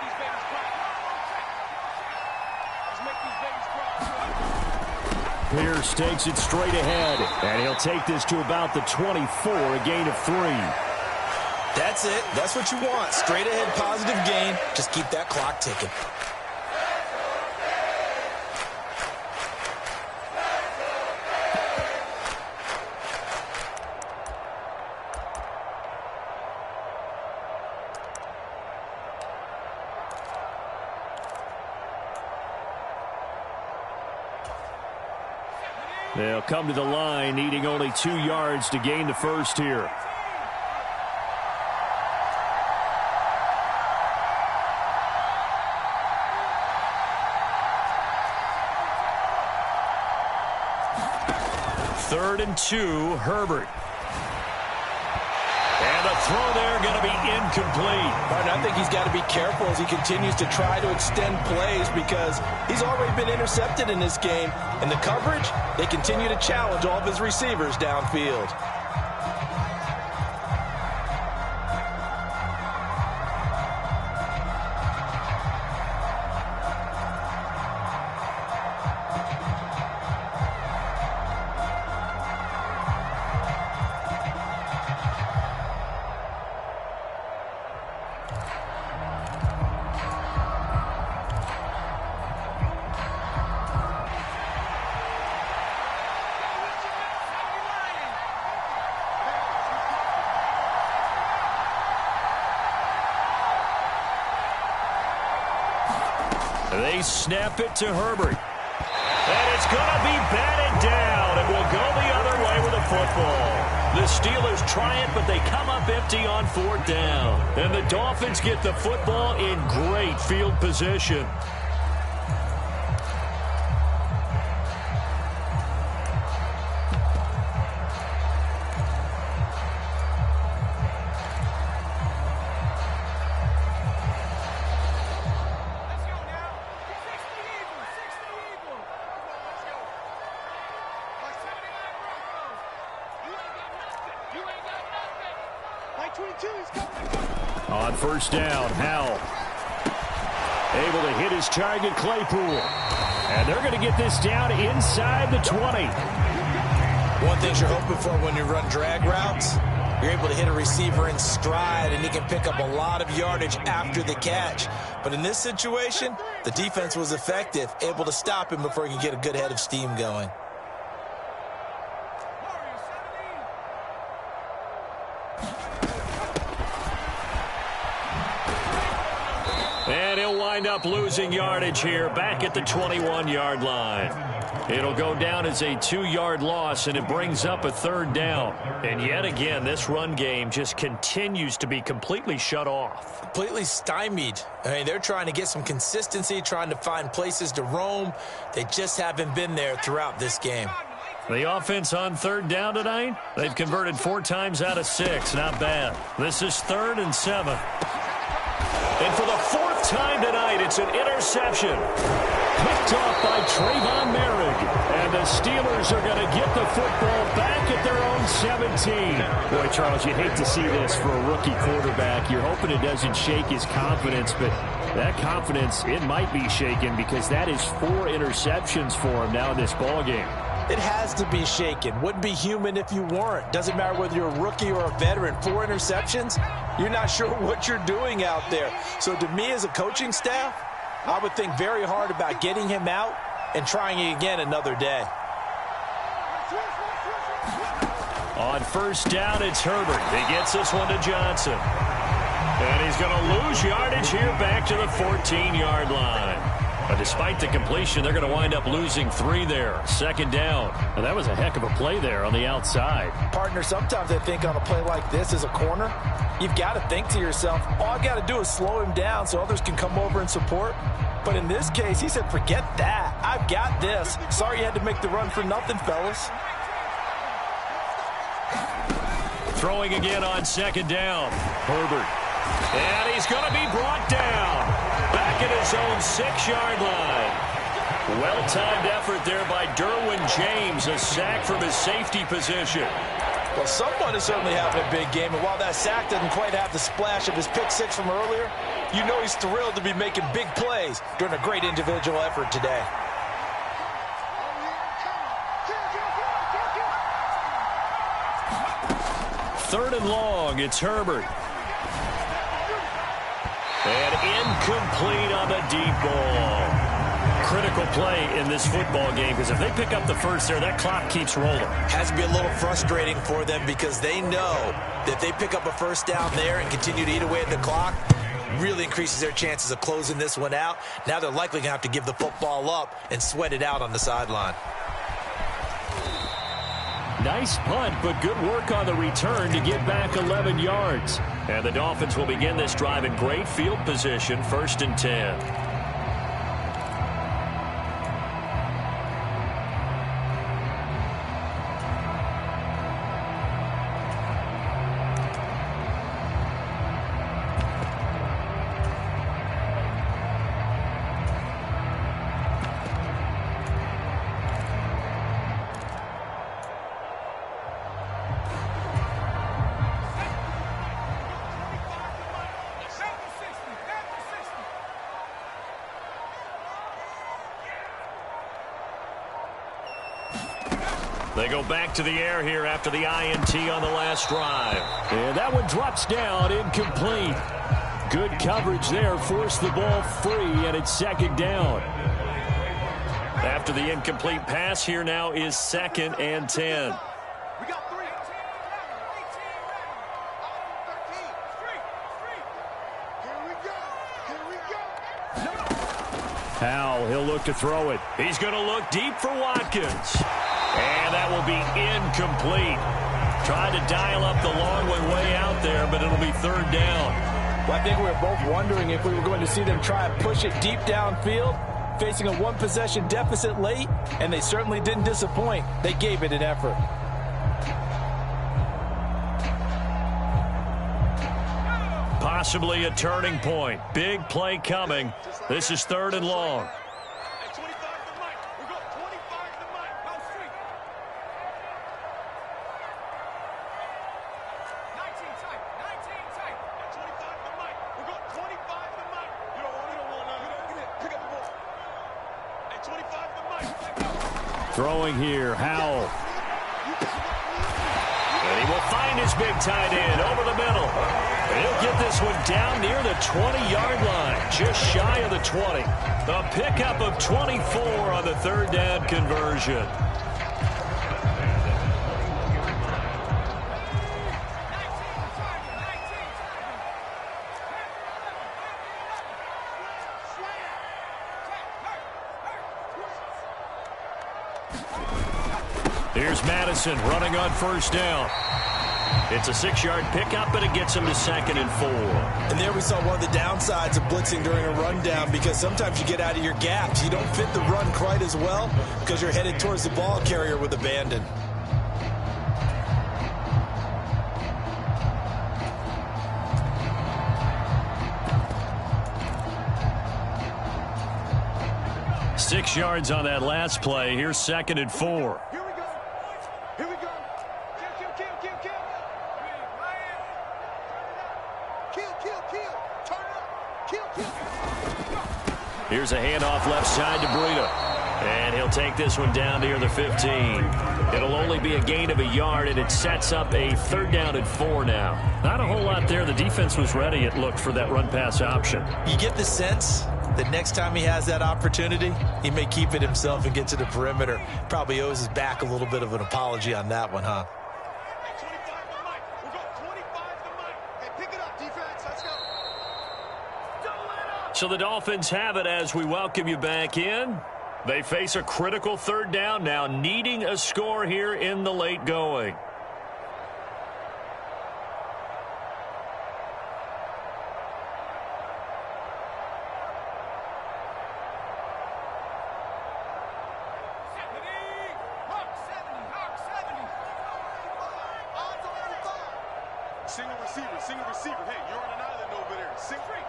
Pierce takes it straight ahead, and he'll take this to about the 24, a gain of 3. That's it. That's what you want. Straight ahead, positive gain. Just keep that clock ticking. They'll come to the line, needing only 2 yards to gain the first here. Third and 2, Herbert. And the throw there going to be incomplete. Martin, I think he's got to be careful as he continues to try to extend plays, because he's already been intercepted in this game. And the coverage, they continue to challenge all of his receivers downfield. They snap it to Herbert. And it's going to be batted down. It will go the other way with the football. The Steelers try it, but they come up empty on 4th down. And the Dolphins get the football in great field position. On 1st down, Howell able to hit his target, Claypool. And they're going to get this down inside the 20. One thing you're hoping for when you run drag routes, you're able to hit a receiver in stride, and he can pick up a lot of yardage after the catch. But in this situation, the defense was effective, able to stop him before he could get a good head of steam going. And he'll wind up losing yardage here back at the 21-yard line. It'll go down as a 2-yard loss, and it brings up a 3rd down. And yet again, this run game just continues to be completely shut off. Completely stymied. I mean, they're trying to get some consistency, trying to find places to roam. They just haven't been there throughout this game. The offense on 3rd down tonight, they've converted 4 times out of 6. Not bad. This is 3rd and 7. And for the 4th time tonight, it's an interception. Picked off by Trayvon Merrick. And the Steelers are going to get the football back at their own 17. Boy, Charles, you hate to see this for a rookie quarterback. You're hoping it doesn't shake his confidence, but that confidence, it might be shaken, because that is 4 interceptions for him now in this ballgame. It has to be shaken. Wouldn't be human if you weren't. Doesn't matter whether you're a rookie or a veteran. 4 interceptions, you're not sure what you're doing out there. So to me as a coaching staff, I would think very hard about getting him out and trying it again another day. On 1st down, it's Herbert. He gets this one to Johnson. And he's going to lose yardage here back to the 14-yard line. But despite the completion, they're going to wind up losing 3 there. 2nd down. And that was a heck of a play there on the outside. Partner, sometimes I think on a play like this as a corner, you've got to think to yourself, all I got to do is slow him down so others can come over and support. But in this case, he said, forget that. I've got this. Sorry you had to make the run for nothing, fellas. Throwing again on 2nd down. Herbert. And he's going to be brought down. Back at his own 6-yard line. Well-timed effort there by Derwin James. A sack from his safety position. Well, someone is certainly having a big game. And while that sack doesn't quite have the splash of his pick 6 from earlier, you know he's thrilled to be making big plays during a great individual effort today. Third and long, it's Herbert. And incomplete on the deep ball. Critical play in this football game, because if they pick up the first there, that clock keeps rolling. Has to be a little frustrating for them because they know that if they pick up a first down there and continue to eat away at the clock, really increases their chances of closing this one out. Now they're likely going to have to give the football up and sweat it out on the sideline. Nice punt, but good work on the return to get back 11 yards. And the Dolphins will begin this drive in great field position, 1st and 10. They go back to the air here after the INT on the last drive. And that one drops down, incomplete. Good coverage there, forced the ball free, and it's 2nd down. After the incomplete pass, here now is 2nd and 10. Howell, he'll look to throw it. He's going to look deep for Watkins. And that will be incomplete. Tried to dial up the long way out there, but it'll be 3rd down. Well, I think we were both wondering if we were going to see them try and push it deep downfield, facing a 1-possession deficit late, and they certainly didn't disappoint. They gave it an effort. Possibly a turning point. Big play coming. This is 3rd and long. Throwing here, Howell. And he will find his big tight end over the middle. And he'll get this one down near the 20-yard line, just shy of the 20. The pickup of 24 on the 3rd down conversion. Here's Madison running on 1st down. It's a 6-yard pickup, but it gets him to 2nd and 4. And there we saw one of the downsides of blitzing during a rundown, because sometimes you get out of your gaps. You don't fit the run quite as well because you're headed towards the ball carrier with abandon. Six yards on that last play. Here's 2nd and 4. Here's a handoff left side to Breida. And he'll take this one down near the 15. It'll only be a gain of a yard, and it sets up a 3rd down and 4 now. Not a whole lot there. The defense was ready, it looked, for that run-pass option. You get the sense that next time he has that opportunity, he may keep it himself and get to the perimeter. Probably owes his back a little bit of an apology on that one, huh? So the Dolphins have it as we welcome you back in. They face a critical third down now, needing a score here in the late going. Single receiver. Hey, you're on an island over there. Sing three.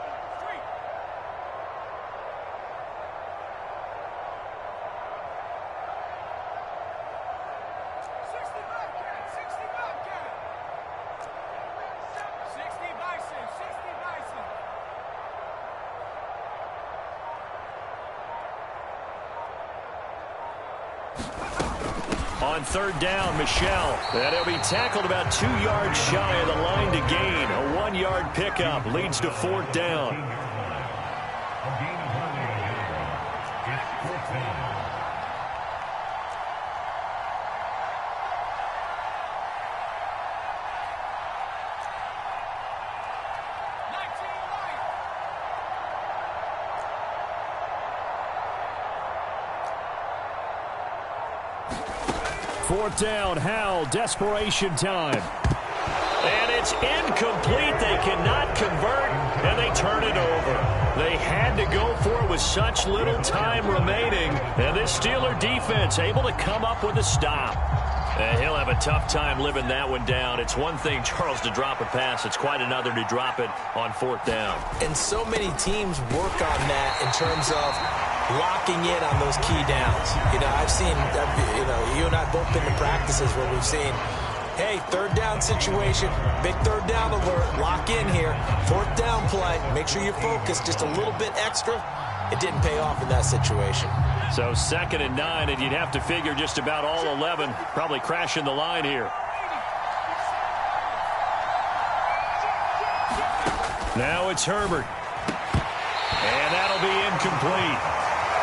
On third down, Michelle. And he'll be tackled about 2 yards shy of the line to gain. A 1-yard pickup leads to fourth down. Fourth down, Howell, desperation time. And it's incomplete. They cannot convert, and they turn it over. They had to go for it with such little time remaining. And this Steeler defense able to come up with a stop. And he'll have a tough time living that one down. It's one thing, Charles, to drop a pass. It's quite another to drop it on fourth down. And so many teams work on that in terms of locking in on those key downs. I've seen, you and I both been to practices where we've seen, hey, third down situation, big third down alert, lock in here, fourth down play, make sure you're focused just a little bit extra. It didn't pay off in that situation. So 2nd and 9, and you'd have to figure just about all 11 probably crashing the line here. Now it's Herbert. And that'll be incomplete.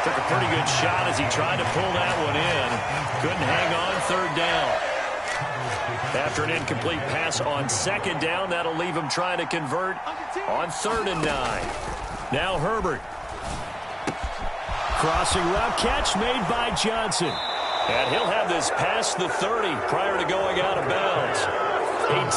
Took a pretty good shot as he tried to pull that one in. Couldn't hang on third down. After an incomplete pass on second down, that'll leave him trying to convert on 3rd and 9. Now Herbert. Crossing route catch made by Johnson. And he'll have this past the 30 prior to going out of bounds.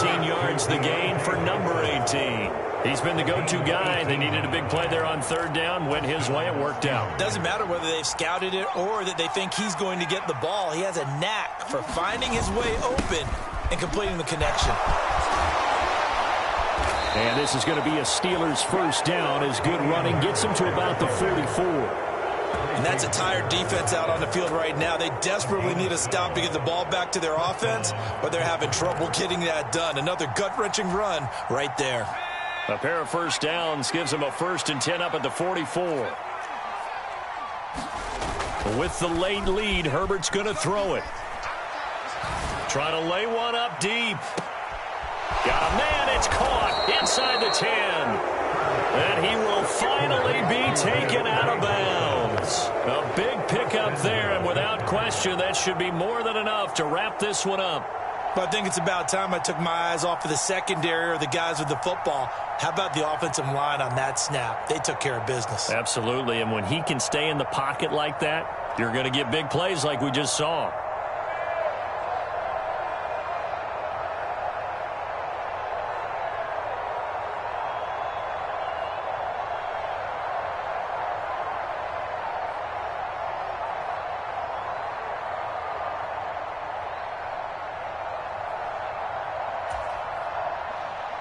18 yards the gain for number 18. He's been the go-to guy. They needed a big play there on third down. Went his way. It worked out. Doesn't matter whether they've scouted it or that they think he's going to get the ball. He has a knack for finding his way open and completing the connection. And this is going to be a Steelers first down as good running gets him to about the 44. And that's a tired defense out on the field right now. They desperately need a stop to get the ball back to their offense, but they're having trouble getting that done. Another gut-wrenching run right there. A pair of first downs gives them a 1st and 10 up at the 44. With the late lead, Herbert's going to throw it. Trying to lay one up deep. Got a man, it's caught inside the 10. And he will finally be taken out of bounds. A big pickup there, and without question, that should be more than enough to wrap this one up. But I think it's about time I took my eyes off of the secondary or the guys with the football. How about the offensive line on that snap? They took care of business. Absolutely, and when he can stay in the pocket like that, you're going to get big plays like we just saw.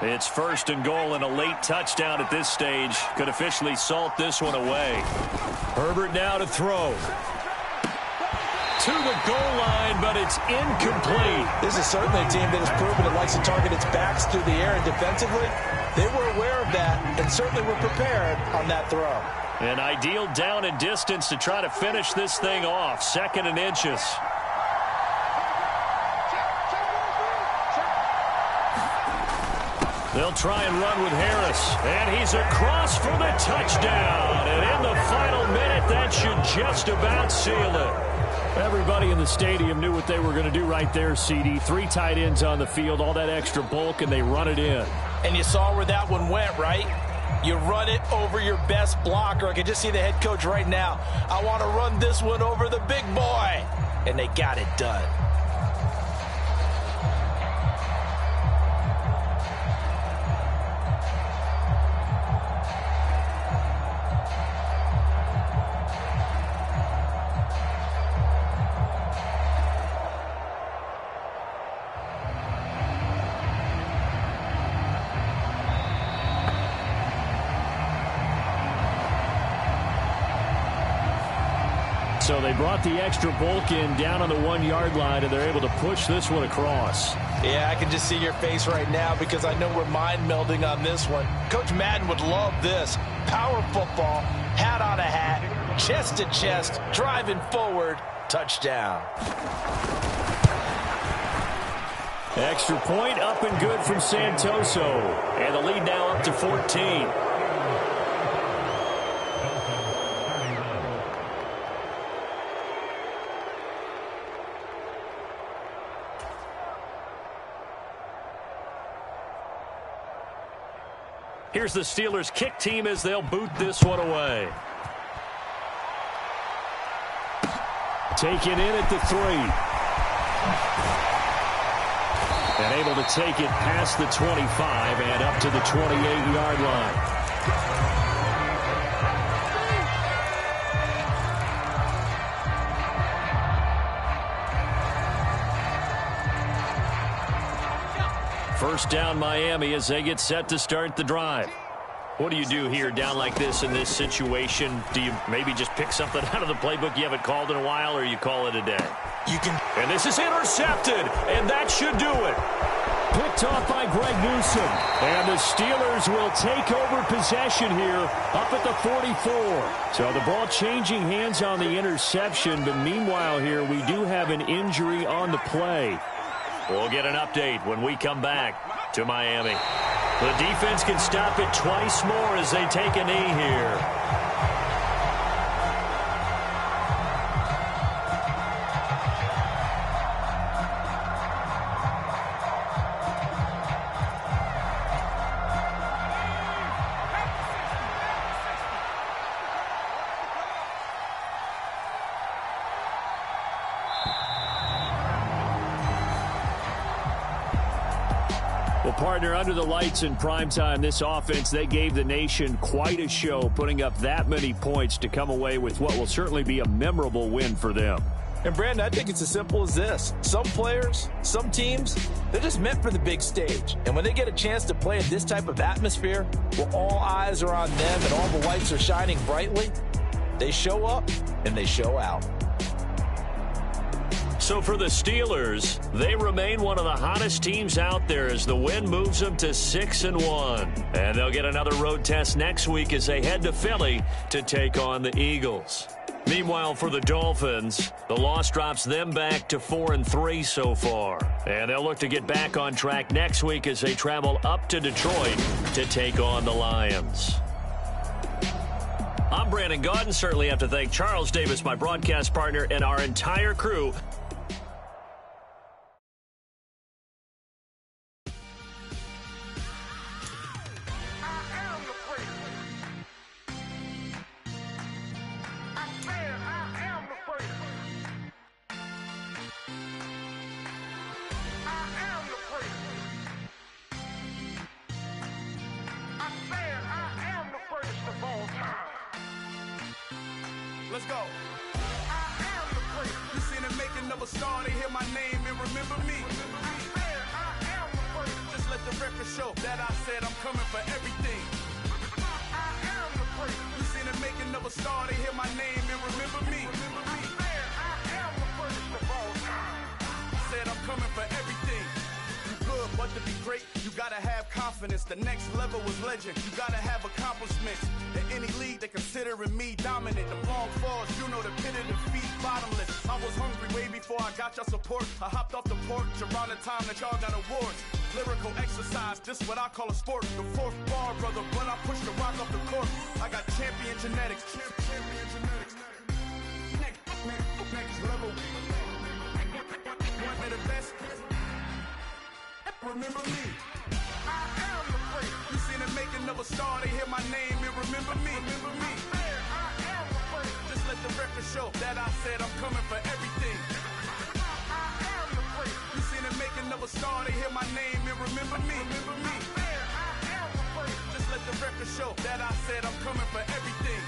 It's 1st and goal and a late touchdown at this stage. Could officially salt this one away. Herbert now to throw. To the goal line, but it's incomplete. This is certainly a team that has proven it likes to target its backs through the air, and defensively, they were aware of that and certainly were prepared on that throw. An ideal down and distance to try to finish this thing off. 2nd and inches. They'll try and run with Harris. And he's across for the touchdown. And in the final minute, that should just about seal it. Everybody in the stadium knew what they were going to do right there, CD. 3 tight ends on the field, all that extra bulk, and they run it in. And you saw where that one went, right? You run it over your best blocker. I can just see the head coach right now. I want to run this one over the big boy. And they got it done. So they brought the extra bulk in down on the 1-yard line, and they're able to push this one across. Yeah, I can just see your face right now because I know we're mind melding on this one. Coach Madden would love this. Power football, hat on a hat, chest to chest, driving forward, touchdown. Extra point up and good from Santoso. And the lead now up to 14. Here's the Steelers' kick team as they'll boot this one away. Taken in at the 3. And able to take it past the 25 and up to the 28-yard line. First down Miami as they get set to start the drive. What do you do here down like this in this situation? Do you maybe just pick something out of the playbook you haven't called in a while, or you call it a day? And this is intercepted, and that should do it. Picked off by Greg Newsome. And the Steelers will take over possession here up at the 44. So the ball changing hands on the interception, but meanwhile here we do have an injury on the play. We'll get an update when we come back to Miami. The defense can stop it twice more as they take a knee here. Partner, under the lights in primetime, this offense, they gave the nation quite a show, putting up that many points to come away with what will certainly be a memorable win for them. And, Brandon, I think it's as simple as this. Some players, some teams, they're just meant for the big stage. And when they get a chance to play in this type of atmosphere, where all eyes are on them and all the lights are shining brightly, they show up and they show out. So for the Steelers, they remain one of the hottest teams out there as the win moves them to 6-1. And they'll get another road test next week as they head to Philly to take on the Eagles. Meanwhile, for the Dolphins, the loss drops them back to 4-3 so far. And they'll look to get back on track next week as they travel up to Detroit to take on the Lions. I'm Brandon Gaudin. Certainly have to thank Charles Davis, my broadcast partner, and our entire crew. Let's go. You seen the making of a star, they hear my name and remember me. Just let the record show that I said I'm coming for everything. You seen the making of a star, they hear my name and remember me. Said I'm coming for everything. You good, but to be great, you gotta have confidence. The next level was legend. You gotta have accomplishments. In any league, they considering me dominant. The long falls, you know the pit of defeat, bottomless. I was hungry way before I got your support. I hopped off the porch around the time that y'all got awards. Lyrical exercise, this what I call a sport. The fourth bar, brother, when I push the rock off the court. I got champion genetics. Champion genetics. Next level. One of the best. Remember me. I am the freak. You seen the making of a star, they hear my name that I said I'm coming for everything. You seen the making of a star, they hear my name and remember me. Just let the record show that I said I'm coming for everything.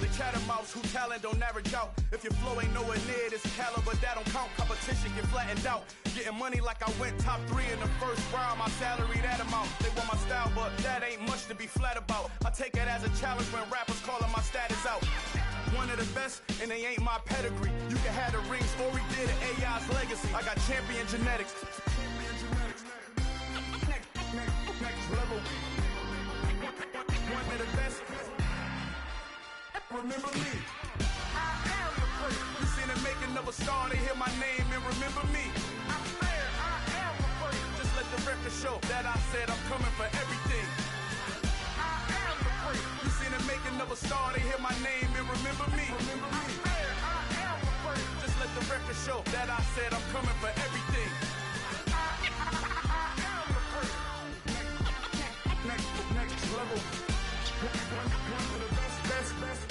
The catamounts who talent don't average out. If your flow ain't nowhere near this caliber, that don't count. Competition get flattened out. Getting money like I went top 3 in the first round. My salary that amount. They want my style, but that ain't much to be flat about. I take it as a challenge when rappers calling my status out. One of the best, and they ain't my pedigree. You can have the rings, or we did an AI's legacy. I got champion genetics. Next level. One of the best. Remember me. You seen the making of a star, they hear my name and remember me. Just let the record show that I said I'm coming for everything. You seen the making of a star, they hear my name and remember me. Just let the record show that I said I'm coming for everything. Next level. One of the best.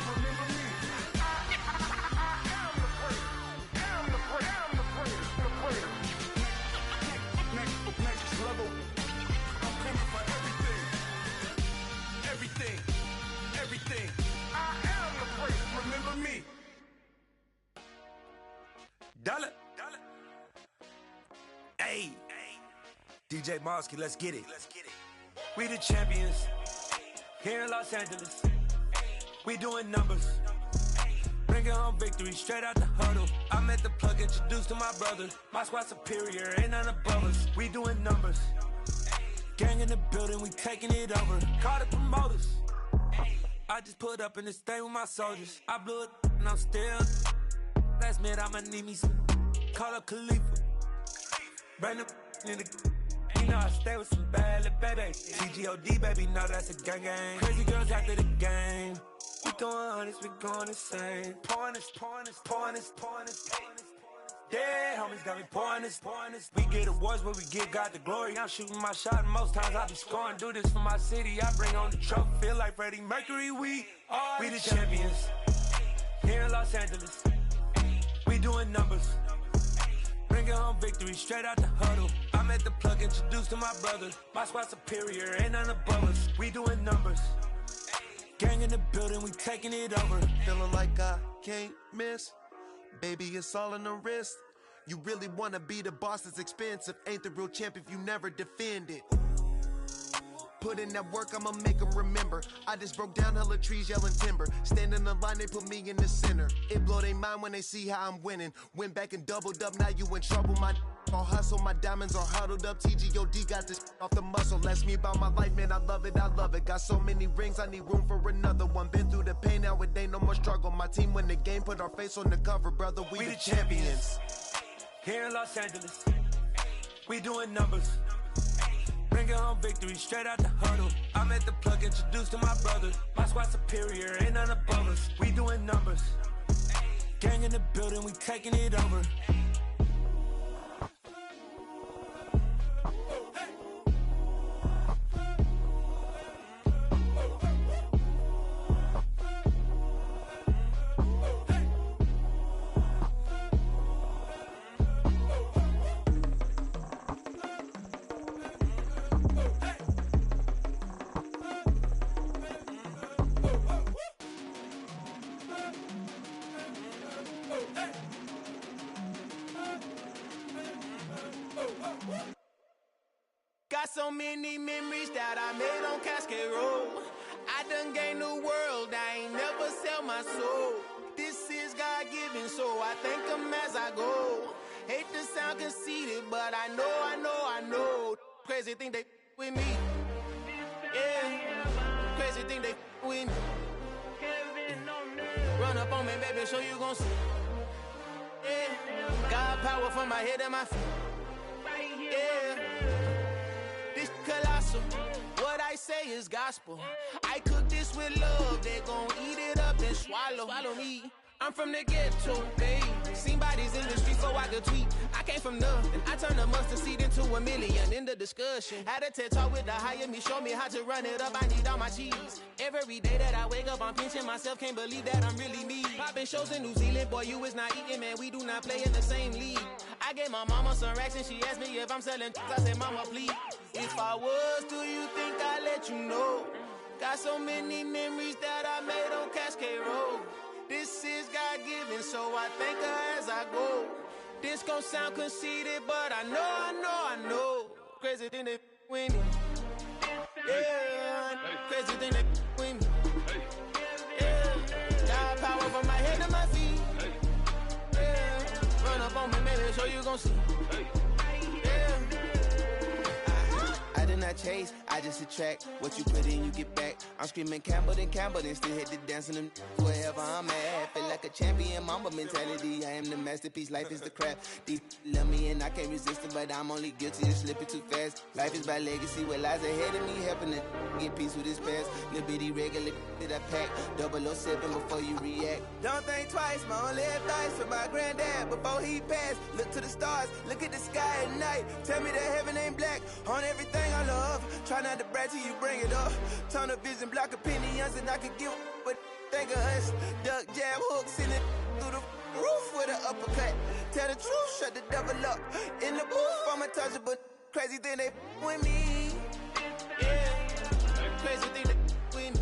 Remember me. Next level. I'm coming for everything. Everything. I am the great. Remember me. Dollar. Hey. DJ Mosky, let's get it. We the champions. Here in Los Angeles. We doing numbers. Bringing home victory straight out the huddle. I met the plug, introduced to my brother. My squad superior, ain't none above us. We doing numbers. Gang in the building, we taking it over. Call the promoters. I just put up in this thing with my soldiers. I blew it and I'm still. Last minute I'ma need me some. Call up Khalifa. Bring the in the. You know I stay with some bad little baby. TGOD baby, know that's a gang. Crazy girls after the game. We throwing hundreds, we going insane. Pouring this. Yeah, homies got me pouring this. We get awards, but we give God the glory. I'm shooting my shot, and most times I be scoring. Do this for my city, I bring on the trophy. Feel like Freddie Mercury, we the champions. Here in Los Angeles, we doing numbers. Bringing home victory straight out the huddle. I met the plug, introduced to my brother. My squad superior, ain't none above us. We doing numbers. Gang in the building, we taking it over. Feeling like I can't miss. Baby, it's all in the wrist. You really wanna be the boss, it's expensive. Ain't the real champ if you never defend it. Put in that work, I'ma make them remember. I just broke down hella trees, yelling timber. Stand in the line, they put me in the center. It blow their mind when they see how I'm winning. Went back and doubled up, now you in trouble. My all hustle, my diamonds are huddled up. TGOD got this off the muscle. That's me about my life, man, I love it. Got so many rings, I need room for another one. Been through the pain, now it ain't no more struggle. My team win the game, put our face on the cover, brother. We the champions. Here in Los Angeles, we doing numbers. Bringing home victory straight out the huddle. I met the plug, introduced to my brother. My squad superior, ain't none above us. We doing numbers. Gang in the building, we taking it over. Got so many memories that I made on Cascade Road. I done gained the world, I ain't never sell my soul. This is God-given, so I thank him as I go. Hate to sound conceited, but I know. Crazy thing they with me. Yeah, crazy thing they with me. Run up on me, baby, so you gon' see. Yeah, God power from my head and my feet. Yeah. Colossal. What I say is gospel. I cook this with love. They gon' eat it up and swallow me. I'm from the ghetto, baby. Seen bodies in the street so I could tweet. I came from nothing. I turned a mustard seed into a million in the discussion. Had a TED talk with the higher me, show me how to run it up. I need all my cheese. Every day that I wake up, I'm pinching myself. Can't believe that I'm really me. Popping shows in New Zealand, boy, you is not eating, man. We do not play in the same league. I gave my mama some racks and she asked me if I'm selling. I said, mama, please. If I was, do you think I'd let you know? Got so many memories that I made on Cascade Road. This is God-given, so I thank her as I go. This gon' sound conceited, but I know. Crazy thing that with me. Yeah, crazy thing that with me. Yeah, got power from my head to my feet. Yeah, run up on me, maybe, so you gon' see. I did not chase, I just attract. What you put in, you get back. I'm screaming Campbell, then still hit the dancing them wherever I'm at. Feel like a champion, mamba mentality. I am the masterpiece, life is the craft. These love me and I can't resist it, but I'm only guilty of slipping too fast. Life is by legacy, what lies ahead of me, helping to get peace with this past. Little bitty regular that I pack, 007 before you react. Don't think twice, my only advice for my granddad before he passed. Look to the stars, look at the sky at night. Tell me that heaven ain't black on everything I love. Try not to brag till you bring it up. Tunnel vision, block opinions, and I could give but think of us. Duck, jab, hooks in it through the roof with an uppercut. Tell the truth, shut the devil up. In the booth, I'm untouchable. Crazy thing they with me. Yeah, crazy thing they with me.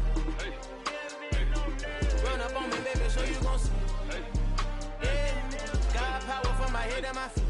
Run up on me, baby, so you gon' see. Yeah, got power from my head and my feet.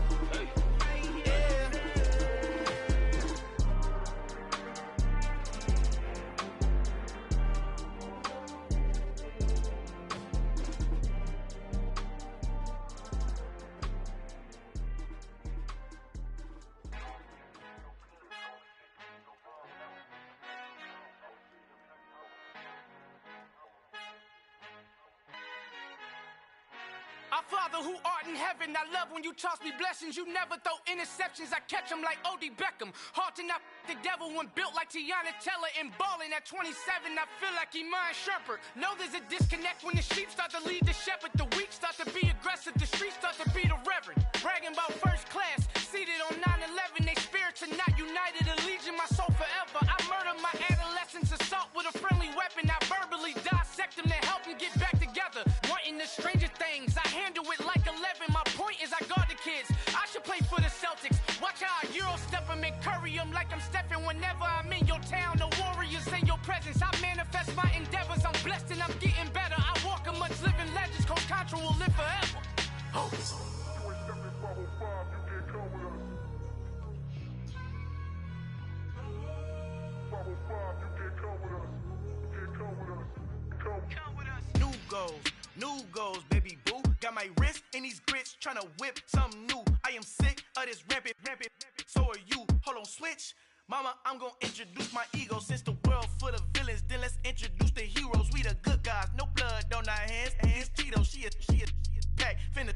Our Father who art in heaven, I love when you toss me blessings. You never throw interceptions, I catch them like O.D. Beckham. Hard to not the devil when built like Tiana Teller and balling at 27. I feel like Iman Shumpert. Know there's a disconnect when the sheep start to lead the shepherd. The weak start to be aggressive, the streets start to be the reverend. Bragging about first class, seated on 9/11. They spirits are not united, allegiant my soul forever. I murder my adolescence, assault with a friendly weapon. I verbally dissect them to help them get back together. Wanting the stranger things, I handle it like 11. My point is I guard the kids. I should play for the Celtics. Watch how I Euro step them and curry them like I'm stepping. Whenever I'm in your town, the Warriors in your presence. I manifest my endeavors. I'm blessed and I'm getting better. I walk amongst living legends. Coach Contra will live forever. Oh. New goals, baby boo. Got my wrist in these grits, tryna whip something new. I am sick of this rampant. So are you. Hold on, switch. Mama, I'm gonna introduce my ego. Since the world full of villains, then let's introduce the heroes. We the good guys, no blood on our hands. Hands Tito, she a pack. Finna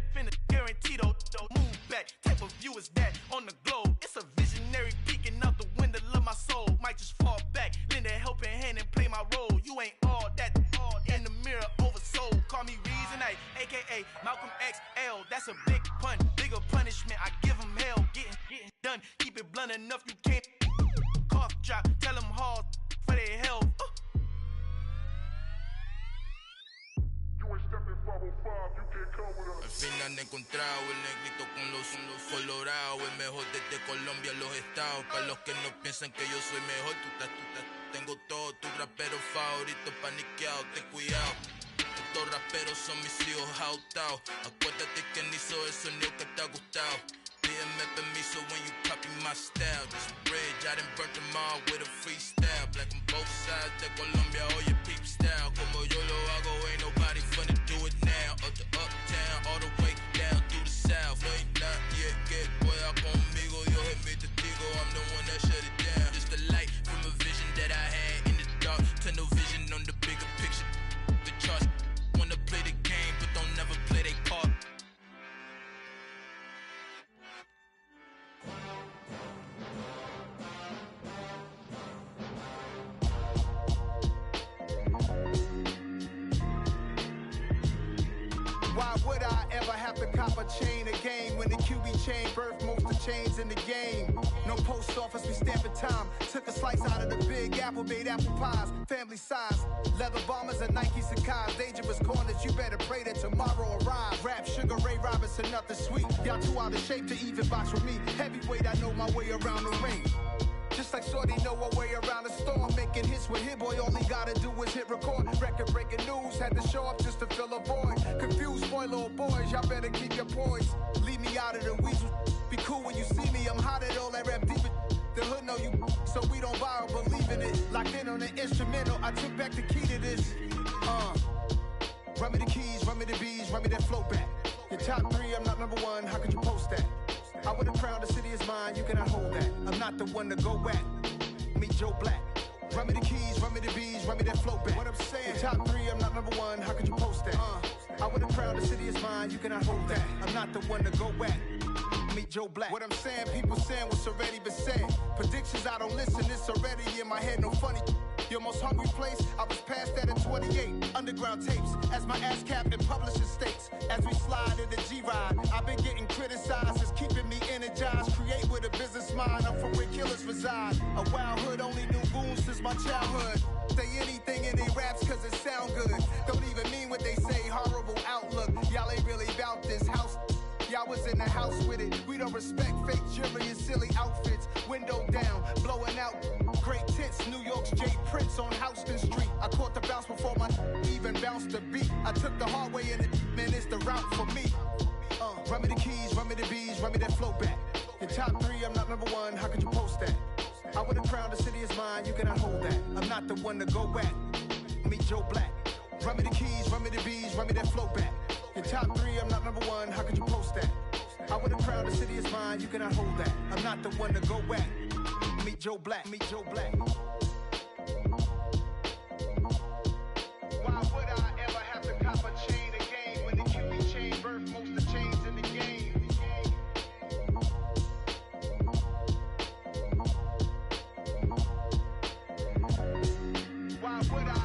guarantee though. Move back. Type of view is that on the globe? It's a visionary peeking out the window of my soul. Might just fall back, lend a helping hand and play my role. You ain't all that in the mirror oversold. Call me Reason A, aka Malcolm XL. That's a big pun, bigger punishment. I give him hell, getting done. Keep it blunt enough, you can't cough drop. Tell them hard for their health. Al fin han encontrado el negrito con los colorados, el mejor desde Colombia, los estados. Para los que no piensan que yo soy mejor, tengo todos tus raperos favoritos paniqueados, ten cuidado. Estos raperos son mis hijos jautados. Acuérdate que ni hizo el sonido que te ha gustado. Pídeme permiso when you copy my style. This bridge, I done burnt them all with a freestyle. Black on both sides de Colombia, oye peep style. Como yo lo hago, ain't nobody finna do it now. Up to uptown, all the way down through the south. No ain't not yet, que pueda conmigo. Dios es mi testigo, I'm the one that shut it down. Just the light from a vision that I had in the dark. Tunnel vision on the bigger picture. The charts wanna play the game, but don't never play their part. Why would I ever have to cop a chain again when the QB chain birthed most of chains in the game? No post office, we stamping time. Took a slice out of the big apple, made apple pies, family size. Leather bombers and Nike Sacai's. Dangerous corners, you better pray that tomorrow arrives. Rap, Sugar Ray Robinson, nothing sweet. Y'all too out of shape to even box with me. Heavyweight, I know my way around the ring. Just like Shorty know a way around the storm. Making hits with Hit Boy, all he gotta do is hit record. Record breaking news, had to show up just to fill a void. Confused boy, little boys, y'all better keep your poise. Leave me out of the weasel. Be cool when you see me, I'm hot at all that rap deep. The hood know you, so we don't borrow, believe in it. Locked in on the instrumental, I took back the key to this. Run me the keys, run me the bees, run me that flow back. Your top 3, I'm not number 1, how could you post that? I would've crowned the city is mine, you cannot hold that. I'm not the one to go back. Meet Joe Black. Run me the keys, run me the bees, run me that flow back. What I'm saying, your top 3, I'm not number 1, how could you post that? I would've crowned the city is mine, you cannot hold that. I'm not the one to go back. Meet Joe Black. What I'm saying, people saying what's already been said. Predictions, I don't listen, it's already in my head, no funny. Your most hungry place, I was past that in 28. Underground tapes, as my ass cap in publishing states. As we slide in the G-Ride, I've been getting criticized, it's keeping me energized. Create with a business mind, I'm from where killers reside. A wild hood, only knew goons since my childhood. Say anything in their raps cause it sound good. Don't even mean what they say, horrible outlook. Y'all ain't really about this house. Y'all was in the house with it. We don't respect fake jewelry and silly outfits. Window down, blowing out. Great tits, New York's J. Prince on Houston Street. I caught the bounce before my even bounced the beat. I took the hard way in it, man, it's the route for me. Run me the keys, run me the bees, run me that flow back. Your top 3, I'm not number 1, how could you post that? I would've crowned the city is mine, you cannot hold that. I'm not the one to go back. Meet Joe Black. Run me the keys, run me the bees, run me that flow back. Your top 3, I'm not number 1, how could you post that? I would've crowned the city is mine, you cannot hold that. I'm not the one to go back. Meet Joe Black, meet Joe Black. Why would I ever have to cop a chain again when the QB chain birthed most of chains in the game? Why would I?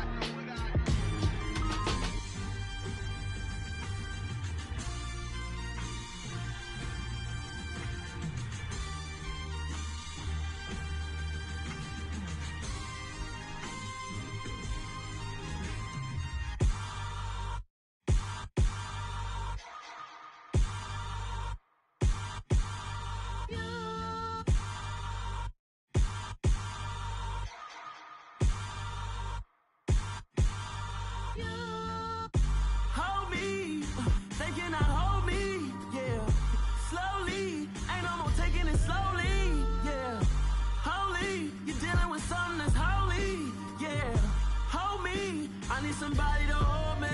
Somebody to hold me.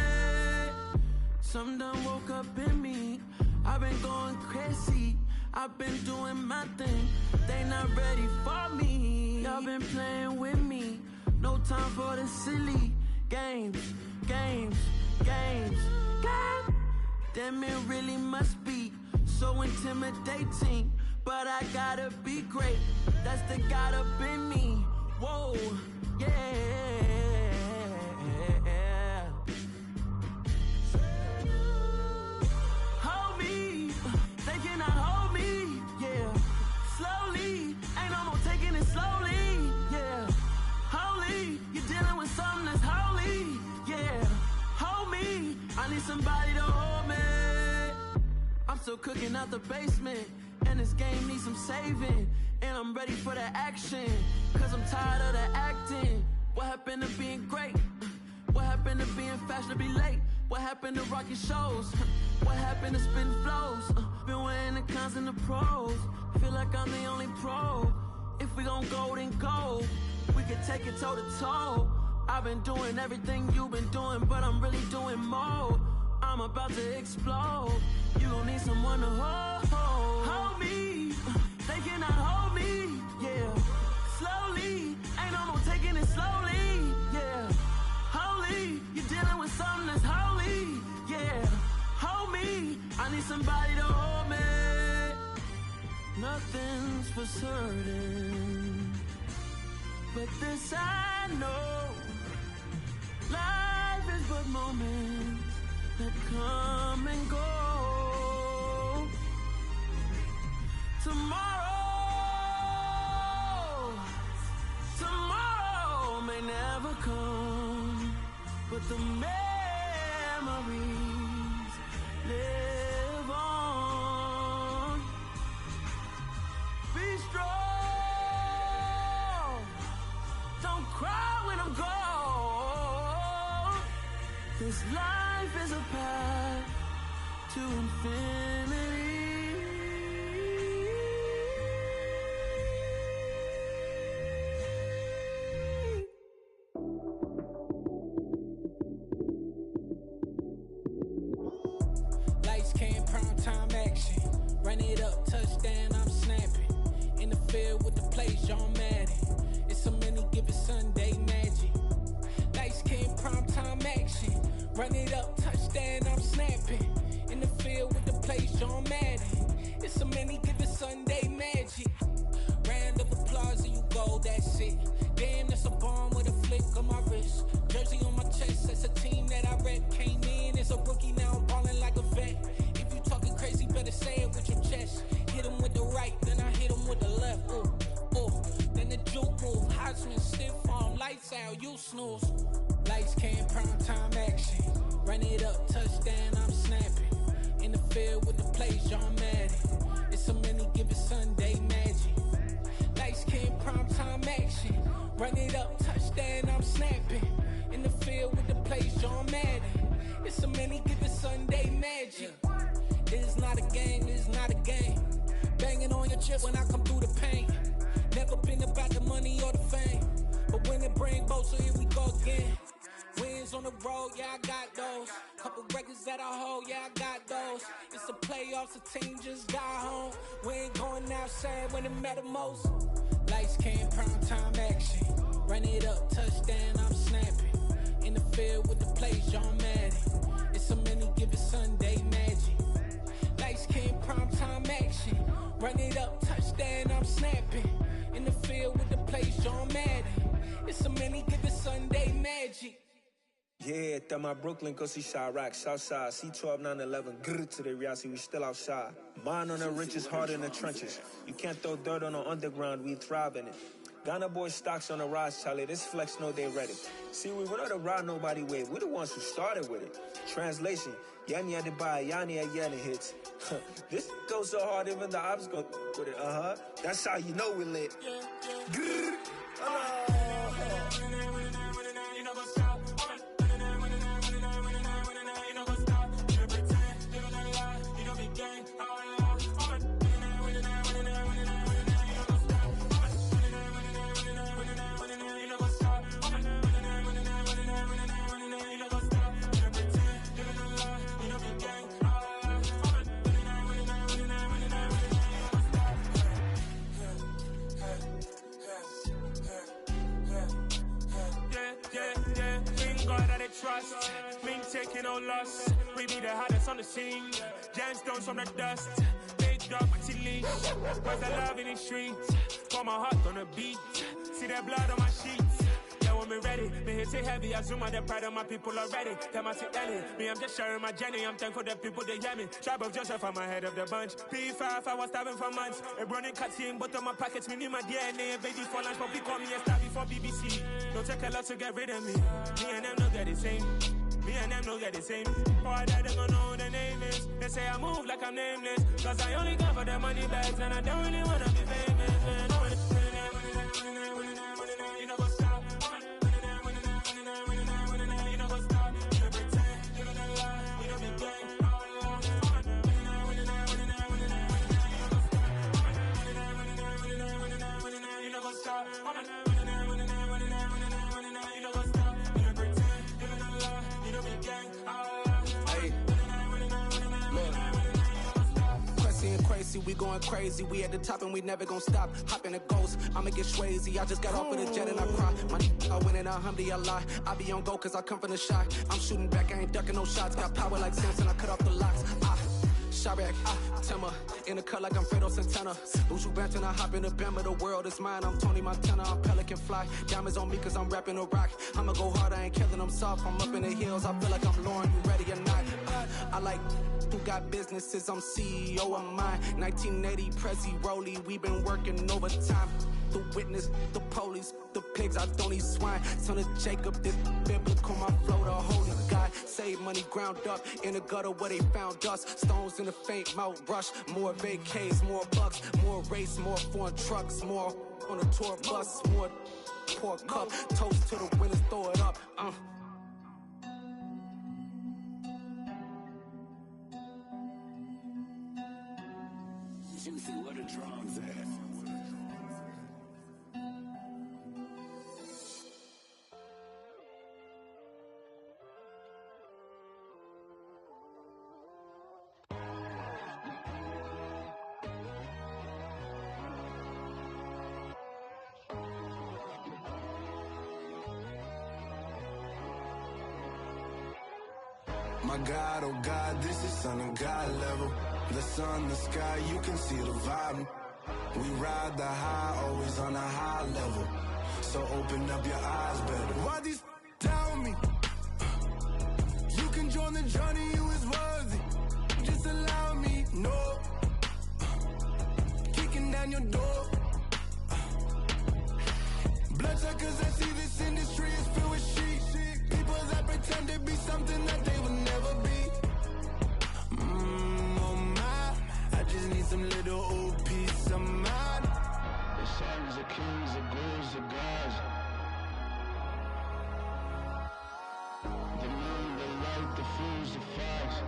Some done woke up in me. I've been going crazy. I've been doing my thing. They not ready for me. Y'all been playing with me. No time for the silly games. Games. Damn, it really must be so intimidating. But I gotta be great. That's the God up in me. Whoa, yeah. Somebody to hold me. I'm still cooking out the basement, and this game needs some saving. And I'm ready for the action, cause I'm tired of the acting. What happened to being great? What happened to being fashionably late? What happened to rocking shows? What happened to spitting flows? Been weighing the cons and the pros. Feel like I'm the only pro. If we gon' go, then go. We can take it toe to toe. I've been doing everything you've been doing, but I'm really doing more. I'm about to explode. You gon' need someone to hold me. They cannot hold me, yeah. Slowly, ain't no more taking it slowly, yeah. Holy, you're dealing with something that's holy, yeah. Hold me, I need somebody to hold me. Nothing's for certain, but this I know. Life is but moments, that come and go. Tomorrow may never come, but the memories live on. Be strong, don't cry when I'm gone. This life is a path to infinity. Lights came, prime time action. Run it up, touchdown, I'm snapping. In the field with the plays, John Madden. It's a many given Sunday magic. Lights came, prime time action. Run it up, touchdown, I'm snapping. In the field with the plays, John Madden. It's a many given Sunday magic. Round of applause and you go, that's it. Damn, that's a bomb with a flick on my wrist. Jersey on my chest, that's a team that I rep. Came in as a rookie, now I'm ballin' like a vet. If you talking crazy, better say it with your chest. Hit him with the right, then I hit him with the left. Ooh, ooh. Then the juke move, Heisman stiff arm, lights out, you snooze. Lights came, prime time action. Run it up, touchdown, I'm snapping. In the field with the plays, John Madden. It's a many given Sunday magic. Lights came, prime time action. Run it up, touchdown, I'm snapping. In the field with the plays, John Madden. It's a many given Sunday magic. It is not a game, it is not a game. Banging on your chip when I come through the pain. Never been about the money or the fame. But when it bring both, so here we go again. Wins on the road, yeah, I got those. Couple records that I hold, yeah, I got those. It's the playoffs, the team just got home. We ain't going outside when it matter most. Lights came, prime time action. Run it up, touchdown, I'm snapping. In the field with the plays, John Madden. It's a many given Sunday magic. Lights came, prime time action. Run it up, touchdown, I'm snapping. In the field with the plays, John Madden. It's a many given Sunday magic. Yeah, that my Brooklyn, go see Chirac, Southside, C12, 911, grrr to the reality, we still outside. Mine on the riches, hard in the trenches. You can't throw dirt on the underground, we thrive in it. Ghana boys stocks on the rise, Charlie, this flex know they ready. See, we were not to ride nobody wave, we the ones who started with it. Translation, Yanni had to buy, Yanni had Yanni hits. This goes so hard, even the ops go with it, That's how you know we lit. Grrr. Trust, me taking no loss. We be the hardest on the scene. Gemstones from the dust. Big dog, pretty leash. Where's the love in the streets? Pour my heart on the beat. See that blood on my sheets. Yeah, when me ready, me hit it heavy. I zoom out the pride of my people already. Tell my sit Ellie. Me, I'm just sharing my journey. I'm thankful the people they hear me. Tribe of Joseph, I'm ahead of the bunch. P5, I was starving for months. A running cutscene, but on my pockets, me need my DNA. Baby for lunch, but we call me a star before BBC. Don't take a lot to get rid of me. Me and them don't get the same. Me and them don't get the same. Boy, that they gonna know who the name is. They say I move like I'm nameless. Cause I only come for the money bags and I don't really wanna be famous, man. You know what's up? You know what's up? You pretend, you don't lie, you don't be gang. You know what's up? We going crazy, we at the top and we never gonna stop. Hop in a ghost, I'ma get swayzy. I just got off of the jet and I cry. My I win in a Humvee, I lie. I be on go cause I come from the shot. I'm shooting back, I ain't ducking no shots. Got power like Samson, I cut off the locks. Shot Chirac, Timmer, in the cut like I'm Fredo Santana. Lose you back and I hop in the Bama, the world is mine. I'm Tony Montana, I'm Pelican Fly. Diamonds on me cause I'm rapping a rock. I'ma go hard, I ain't killing them soft. I'm up in the hills, I feel like I'm Lauren, you ready or not? I like who got businesses, I'm CEO of mine. 1980 Prezi Rolly, we been working overtime. The witness, the police, the pigs, I don't eat swine. Son of Jacob, this biblical, my flow, the holy God. Save money ground up in the gutter where they found us. Stones in the faint mouth rush. More vacays, more bucks, more race, more foreign trucks, more on a tour bus, more pour cup. Toast to the winners, throw it up. Juicy, what a drums at? My God, oh God, this is Son of God level. The sun, the sky, you can see the vibe. We ride the high, always on a high level. So open up your eyes better. Why these tell me? You can join the journey, you is worthy. Just allow me, no. Kicking down your door. Bloodshot cause I see this industry is filled with shit. People that pretend to be something that they will never be. Oh my, I just need some little old peace of mind. The songs, the kings, the ghouls, the gods. The moon, the light, the fools, the facts.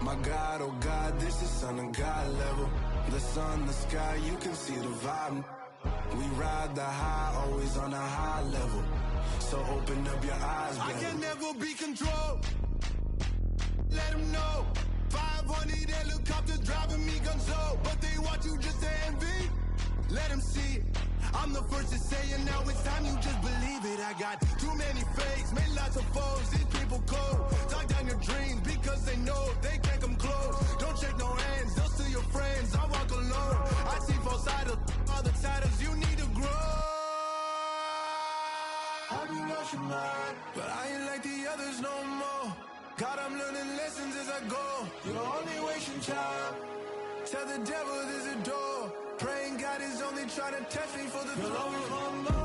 My God, oh God, this is Son of God level. The sun, the sky, you can see the vibe. We ride the high, always on a high level. So open up your eyes, baby. I can never be controlled. Let them know. 500 helicopters driving me gonzo. But they want you just to envy. Let them see it. I'm the first to say it, now it's time you just believe it. I got too many fakes, made lots of foes. These people cold. Talk down your dreams because they know they can't come close. Don't shake no hands, they'll steal your friends. I walk alone. I see false idols, all the titles you need to grow. Have you lost your mind? But I ain't like the others no more. God, I'm learning lessons as I go. You're only wasting time. Tell the devil there's a door. Praying God is only trying to test me for the you'll always want more.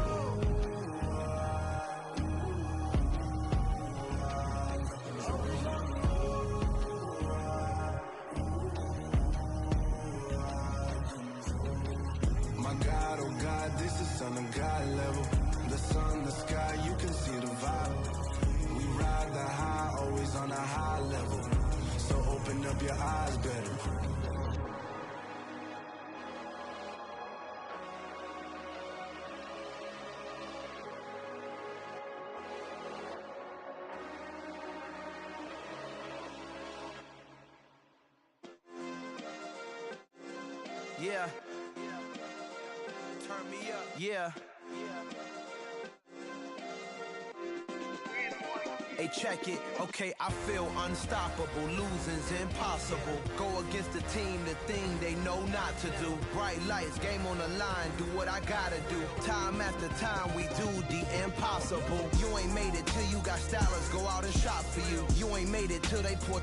My God, oh God, this is Son of God level. The sun, the sky, you can see the vibe. We ride the high, always on a high level. So open up your eyes better. Yeah. Turn me up. Yeah. Hey, check it. Okay, I feel unstoppable. Losing's impossible. Go against the team, the thing they know not to do. Bright lights, game on the line. Do what I gotta do. Time after time, we do the impossible. You ain't made it till you got stylists go out and shop for you. You ain't made it till they put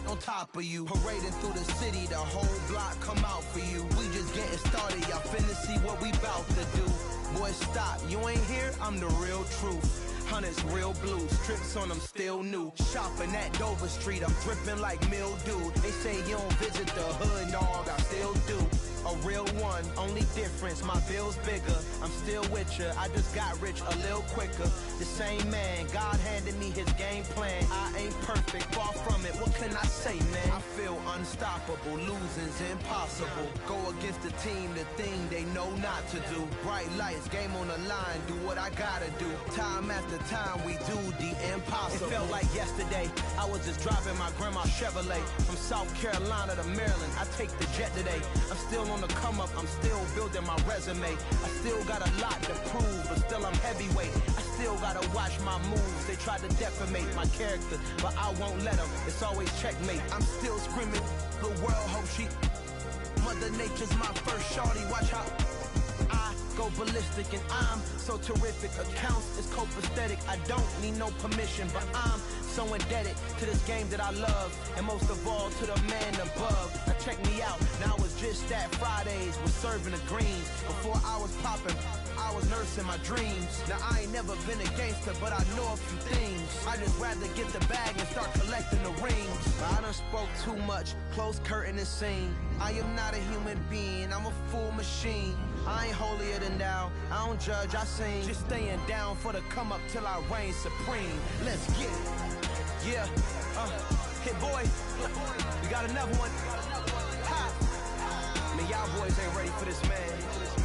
on top of you. Parading through the city, the whole block come out for you. We just getting started, y'all finna see what we bout to do. Boy, stop, you ain't here, I'm the real truth. Hunters, real blue, strips on them still new. Shopping at Dover Street, I'm dripping like mildew. They say you don't visit the hood, dog, I still do. A real one, only difference, my bill's bigger. I'm still with ya, I just got rich a little quicker. The same man, God handed me his game plan. I ain't perfect, far from it, what can I say, man? I feel unstoppable, losing's impossible. Go against the team, the thing they know not to do. Bright lights, game on the line, do what I gotta do. Time after time, we do the impossible. It felt like yesterday, I was just driving my grandma's Chevrolet. From South Carolina to Maryland, I take the jet today. I'm still on the come up, I'm still building my resume. I still got a lot to prove, but still I'm heavyweight. I still gotta watch my moves. They try to defamate my character, but I won't let them. It's always checkmate. I'm still screaming, the world hope she. Mother Nature's my first shorty. Watch how I go ballistic, and I'm so terrific. Accounts is copacetic. I don't need no permission, but I'm so indebted to this game that I love, and most of all to the man above. Now check me out. Now it's just that Fridays was serving the greens. Before I was popping, I was nursing my dreams. Now I ain't never been a gangster, but I know a few things. I just rather get the bag and start collecting the rings. I done spoke too much, close curtain and scene. I am not a human being, I'm a full machine. I ain't holier than thou, I don't judge, I sing. Just staying down for the come up till I reign supreme. Let's get it. Yeah, hit boy, we got another one. Ha. Man, y'all boys ain't ready for this, man.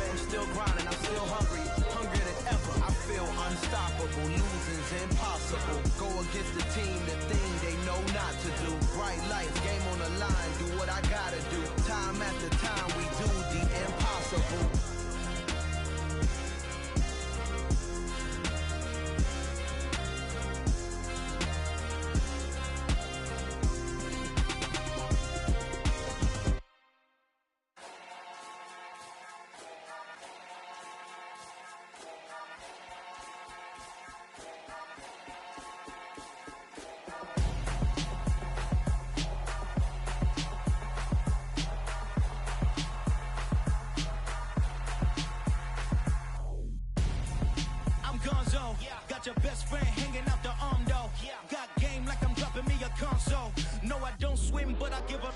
I'm still grinding, I'm still hungry, hungrier than ever. I feel unstoppable, losing's impossible. Go against the team, the thing they know not to do. Bright lights, game on the line, do what I gotta do. Time after time, we do the impossible. Got your best friend hanging out the arm though. Got game like I'm dropping me a console. No, I don't swim, but I give up.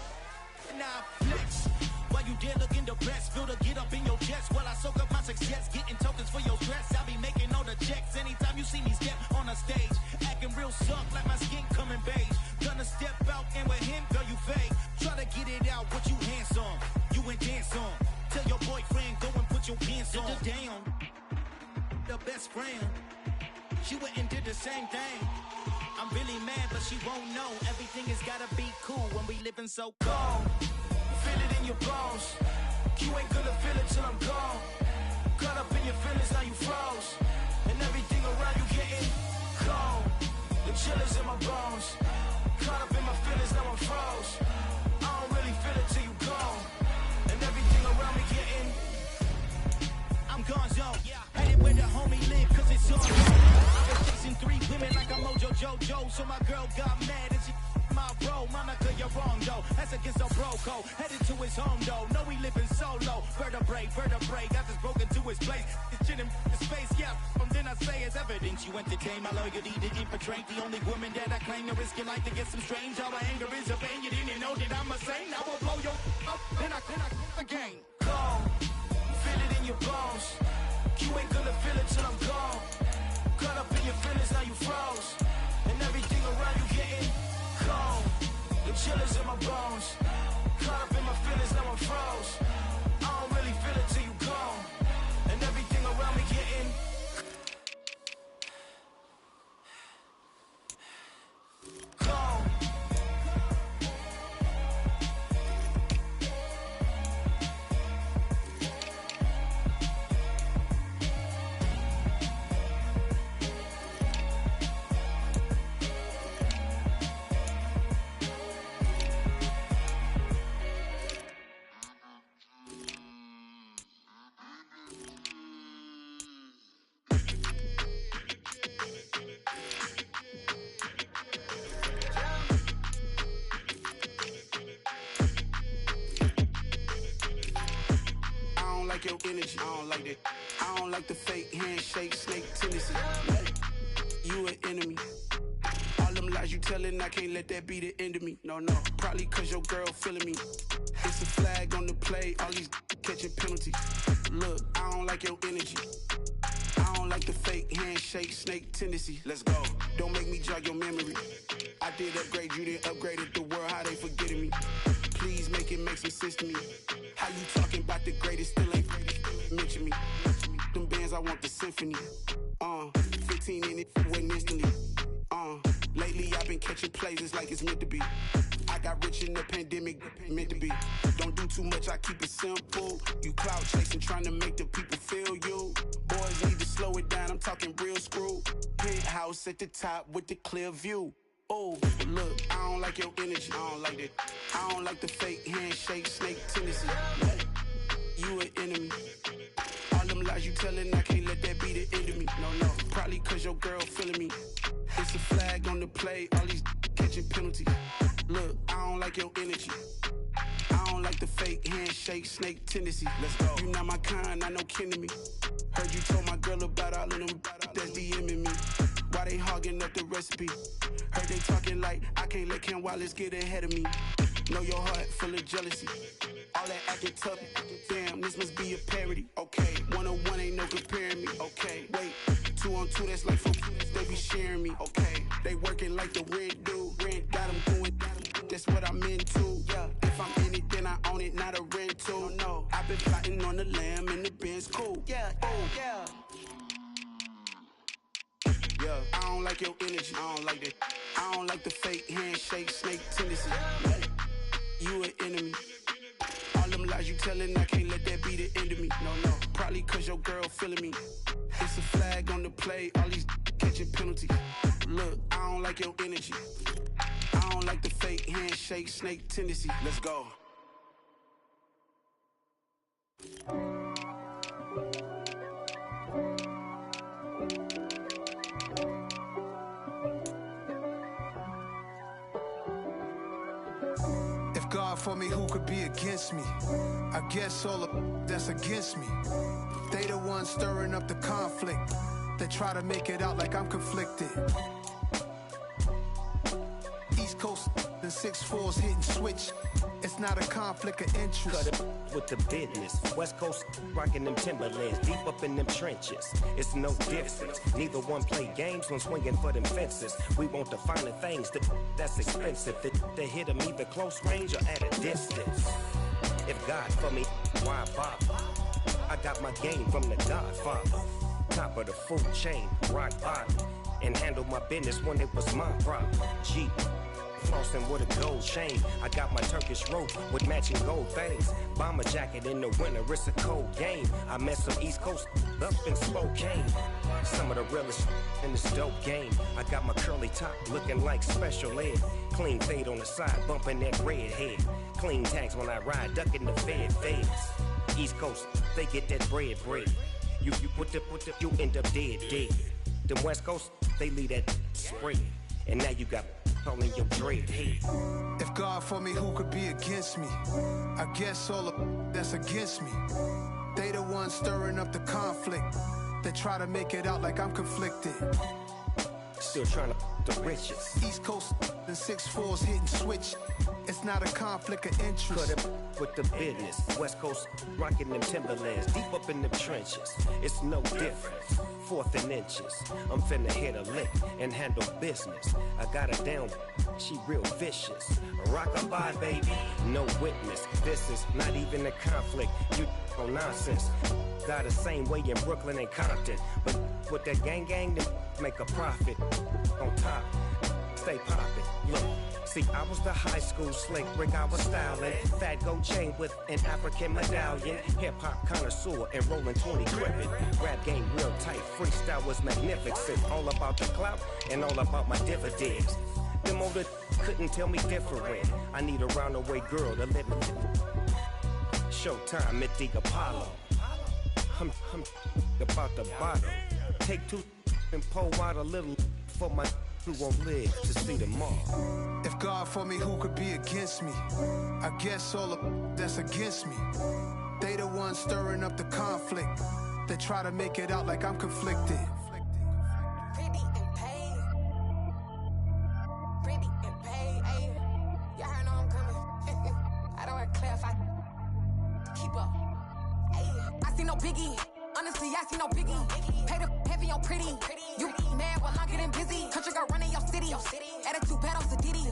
Now flex. While you there looking depressed, feel the get up in your chest while I soak up my success, getting tokens for your stress. I'll be making all the checks anytime you see me step on a stage, acting real soft like my skin coming beige. Gonna step out and with him, girl, you fake. Try to get it out, what you handsome, you ain't dance on. Tell your boyfriend go and put your pants on. Down, the best friend. She went and did the same thing. I'm really mad, but she won't know. Everything has gotta be cool when we living so cold. Feel it in your bones. You ain't gonna feel it till I'm gone. Caught up in your feelings, now you froze. And everything around you getting cold. The chill is in my bones. Caught up in my feelings, now I'm froze. I don't really feel it till you gone. And everything around me getting. I'm gone, yo. Headed where the homie live, cause it's on. Chasing 3 women like I'm Mojo Jojo. So my girl got mad and she my bro. Monica, you're wrong though. That's against a bro code. Headed to his home though. No, we living solo. Vertebrae. Got this broken to his place. It's chin in his face, yeah. From then I say it's evidence you entertain my loyalty to infiltrate. The only woman that I claim to risk your life to get some strange. How my anger is a pain. You didn't know that I'm a saint. I will blow your up. Then I again. Cold. Feel it in your bones. You ain't gonna feel it till I'm gone. Caught up in your feelings, now you froze. And everything around you getting cold. The chill is in my bones. Caught up in my feelings, now I'm froze. I don't really feel it till you gone. And everything around me getting cold. Your energy, I don't like that. I don't like the fake handshake, snake tendency. You an enemy. All them lies you telling, I can't let that be the end of me. No, probably cause your girl feeling me. It's a flag on the play, all these catching penalties. Look, I don't like your energy. I don't like the fake handshake, snake tendency. Let's go. Don't make me jog your memory. I did upgrade, you didn't upgrade it. The world, how they forgetting me. Please make it make some sense to me. How you talking about the greatest, still ain't mention me. Them bands, I want the symphony. 15 in it, went instantly. Lately I've been catching plays, it's like it's meant to be. I got rich in the pandemic, meant to be. Don't do too much, I keep it simple. You clout chasing, trying to make the people feel you. Boys need to slow it down, I'm talking real screw. Penthouse at the top with the clear view. Oh, look, I don't like your energy, I don't like that. I don't like the fake handshake, snake tendency. You an enemy. All them lies you telling, I can't let that be the end of me. No, probably cause your girl feeling me. It's a flag on the play, all these catching penalties. Look, I don't like your energy. I don't like the fake handshake, snake tendency. Let's go. You not my kind, I know kin to me. Heard you told my girl about all of them that's DMing me. Why they hogging up the recipe? Heard they talking like I can't let Ken Wallace get ahead of me. Know your heart full of jealousy. All that acting tough. Damn, this must be a parody. Okay, 101 ain't no comparing me. Okay, wait, 2 on 2, that's like 4. They be sharing me. Okay, they working like the rent do. Rent got them doing. That's what I'm into. Yeah, if I'm in it, then I own it, not a rental. No, I've been plotting on the lamb and the Benz cool. Yeah, yeah. Yeah, I don't like your energy. I don't like that. I don't like the fake handshake, snake tendency. You an enemy. All them lies you telling, I can't let that be the end of me. No, probably cause your girl feeling me. It's a flag on the play, all these catching penalties. Look, I don't like your energy. I don't like the fake handshake, snake tendency. Let's go. If God for me, who could be against me? I guess all of that's against me. They the ones stirring up the conflict. They try to make it out like I'm conflicted. East Coast and 6'4's hitting switch. It's not a conflict of interest. Cut it with the business. West Coast rocking them Timberlands, deep up in them trenches. It's no difference. Neither one play games when swinging for them fences. We want the finer things that's expensive. They hit them either close range or at a distance. If God for me, why bother? I got my game from the Godfather. Top of the food chain, rock bottom. And handle my business when it was my problem. Jeep. Flossing with a gold chain. I got my Turkish rope with matching gold things. Bomber jacket in the winter, it's a cold game. I met some East Coast up in Spokane. Some of the realest in this dope game. I got my curly top looking like special ed. Clean fade on the side, bumping that red head. Clean tags when I ride, ducking the feds. East Coast, they get that bread. You put the, you end up dead. Them West Coast, they leave that spread. And now you got all in your dread head. If God for me, who could be against me? I guess all of that's against me. They the ones stirring up the conflict. They try to make it out like I'm conflicted. Still trying to the riches. East Coast and 6'4's hitting switch. It's not a conflict of interest. Cut it with the business. West Coast rocking them Timberlands, deep up in them trenches. It's no difference. 4th and inches. I'm finna hit a lick and handle business. I got her down, she real vicious. Rockabye, baby, no witness. This is not even a conflict. You on nonsense. Got the same way in Brooklyn and Compton. But with that gang, then make a profit. On top, stay poppin'. Look. See, I was the high school slick Rick, I was styling. Fat gold chain with an African medallion. Hip-hop connoisseur and rolling 20 gripping. Rap game real tight, freestyle was magnificent. All about the clout and all about my dividends. Them older couldn't tell me different. I need a roundaway girl to let me. Showtime at the Apollo. I'm about the bottom. Take 2 and pour out a little for my who won't live to see tomorrow. If God for me, who could be against me? I guess all of that's against me. They the ones stirring up the conflict. They try to make it out like I'm conflicted. Pretty and paid. Pretty and paid. Ayy, y'all heard know I'm coming. I don't want to clarify. Keep up. Ayy, I see no biggie. Honestly, I see no biggie. Pay the heavy on pretty. You mad while I'm getting busy. Country girl running your city. Attitude bad on Sadiddy.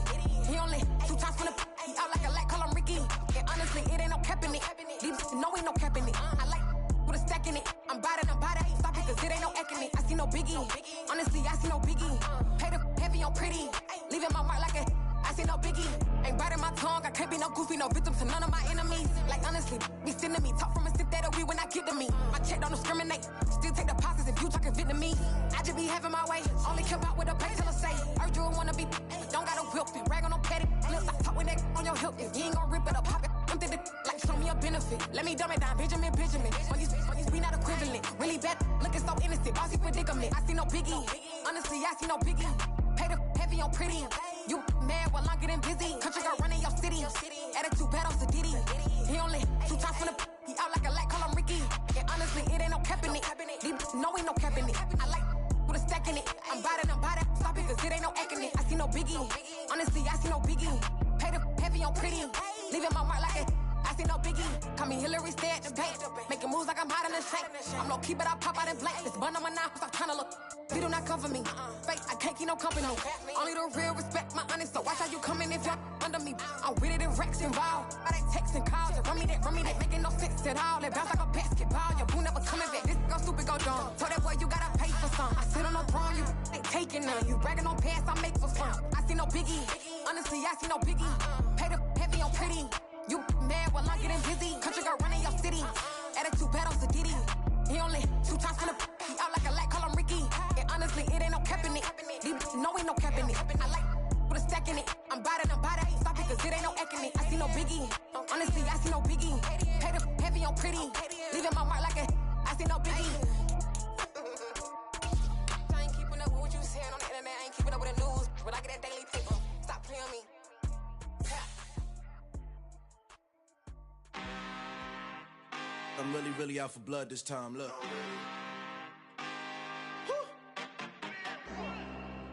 He only 2 times from the he out like a light, call him Ricky. And honestly, it ain't no cap in it. These know ain't no cap in it. I like with a stack in it. I'm by that. Stop it, cause it ain't no eck in it. I see no biggie. Honestly, I see no biggie. Pay the heavy on pretty. Leaving my mark see no biggie. Ain't biting my tongue, I can't be no goofy, no victim to none of my enemies. Like honestly, be sending me talk from a sip that'll be when I get to me. My check don't discriminate, still take deposits if you talking Vietnamese. I just be having my way, only care about what the pay tell us say. Urge you wanna be, don't got a whip, rag on no petty. Lips, I talk with that on your hip, if you ain't gon' rip it up, pop it. I'm thinking like show me a benefit. Let me dumb it down, Benjamin. On you be not equivalent. Really bad, looking so innocent. Bossy predicament. I see no biggie. Honestly, I see no biggie. Pay the heavy on pretty. You mad while I'm getting busy. Country girl running your city. Attitude bad on Diddy. He only 2 times from the he out like a light, call him Ricky. And honestly, it ain't no cap in it. No, ain't no cap in it. I like with a stack in it. I'm biting, stop it, cause it ain't no acting it. I see no biggie. Honestly, I see no biggie. Pay the heavy on pretty. Leaving my mark like it. I see no biggie. Call me Hillary, stay at the bank. Making moves like I'm hiding in shape. I'm low key, but I pop out in blank. This bun on my knife, I'm trying to look. They do not come for me. Fake, I can't keep no company. Only the real respect my honest. So watch how you coming if you're under me. I'm with it in Rex involved. All they texting calls. Just run me that. Making no sense at all. They bounce like a basketball. Your boo never coming back. This go stupid, go dumb. Told that boy you gotta pay for some. I sit on no throne, you ain't taking none. You bragging on pants, I make for fun. I see no biggie. Honestly, I see no biggie. Pay the heavy on pretty. You mad while I'm getting busy. Country girl running your city. Attitude bad on Diddy. He only 2 times from the he out like a light, call him Ricky. And honestly, it ain't no cap in it. No, ain't no cap in it. I like with a stack in it. I'm biting, stop it, cause it ain't no acting it. I see no biggie. Honestly, I see no biggie. Pay the heavy on pretty. Leaving my mark like a I see no biggie. I ain't keeping up with what you saying on the internet. I ain't keeping up with the news. But I get that daily paper. Stop playing me. I'm really out for blood this time, look.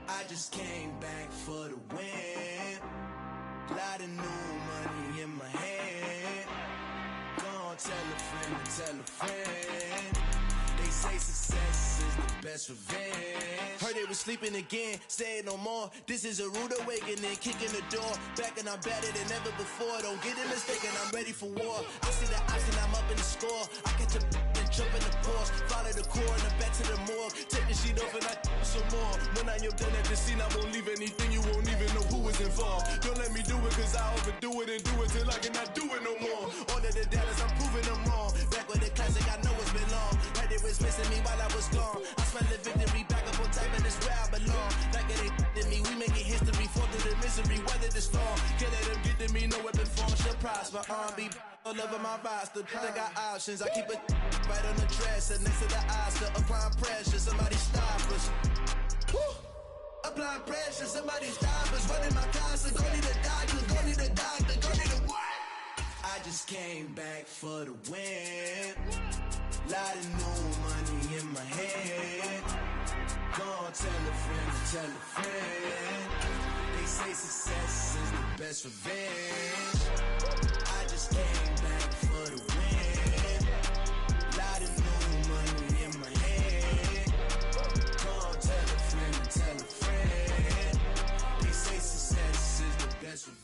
I just came back for the win. Lot of new money in my hand. Gonna tell a friend. They say success is the best revenge. Heard they was sleeping again, saying no more. This is a rude awakening, kicking the door. Back and I'm better than ever before. Don't get it mistaken, I'm ready for war. I see the option, I'm up in the score. I catch a and jump in the Porsche. Follow the coroner back to the morgue. Take the sheet off and I some more. When I am done at the scene, I won't leave anything. You won't even know who is involved. Don't let me do it, cause I overdo it and do it till I cannot do it no more. All of the doubters, I'm proving them wrong. Back with the classic, I know it's been long. Like they was missing me while I was gone. I smell the victory back up on time, and it's where I belong. Like it ain't to me, we making history. Fall through the misery, weather the storm. Can't let them get to me, no weapon form shall prosper. R&B all over my roster. They got options, I keep it right on the dresser. Next to the Oscar, applying pressure. Somebody stop us. Woo! Applying pressure, somebody stop us. Running my concert, go need a doctor, go need a doctor, go need a what? I just came back for the win. Lot of new money in my hand. Gonna tell a friend. They say success is the best revenge. I just came back for the win. Lot of new money in my hand. Gonna tell a friend. They say success is the best revenge.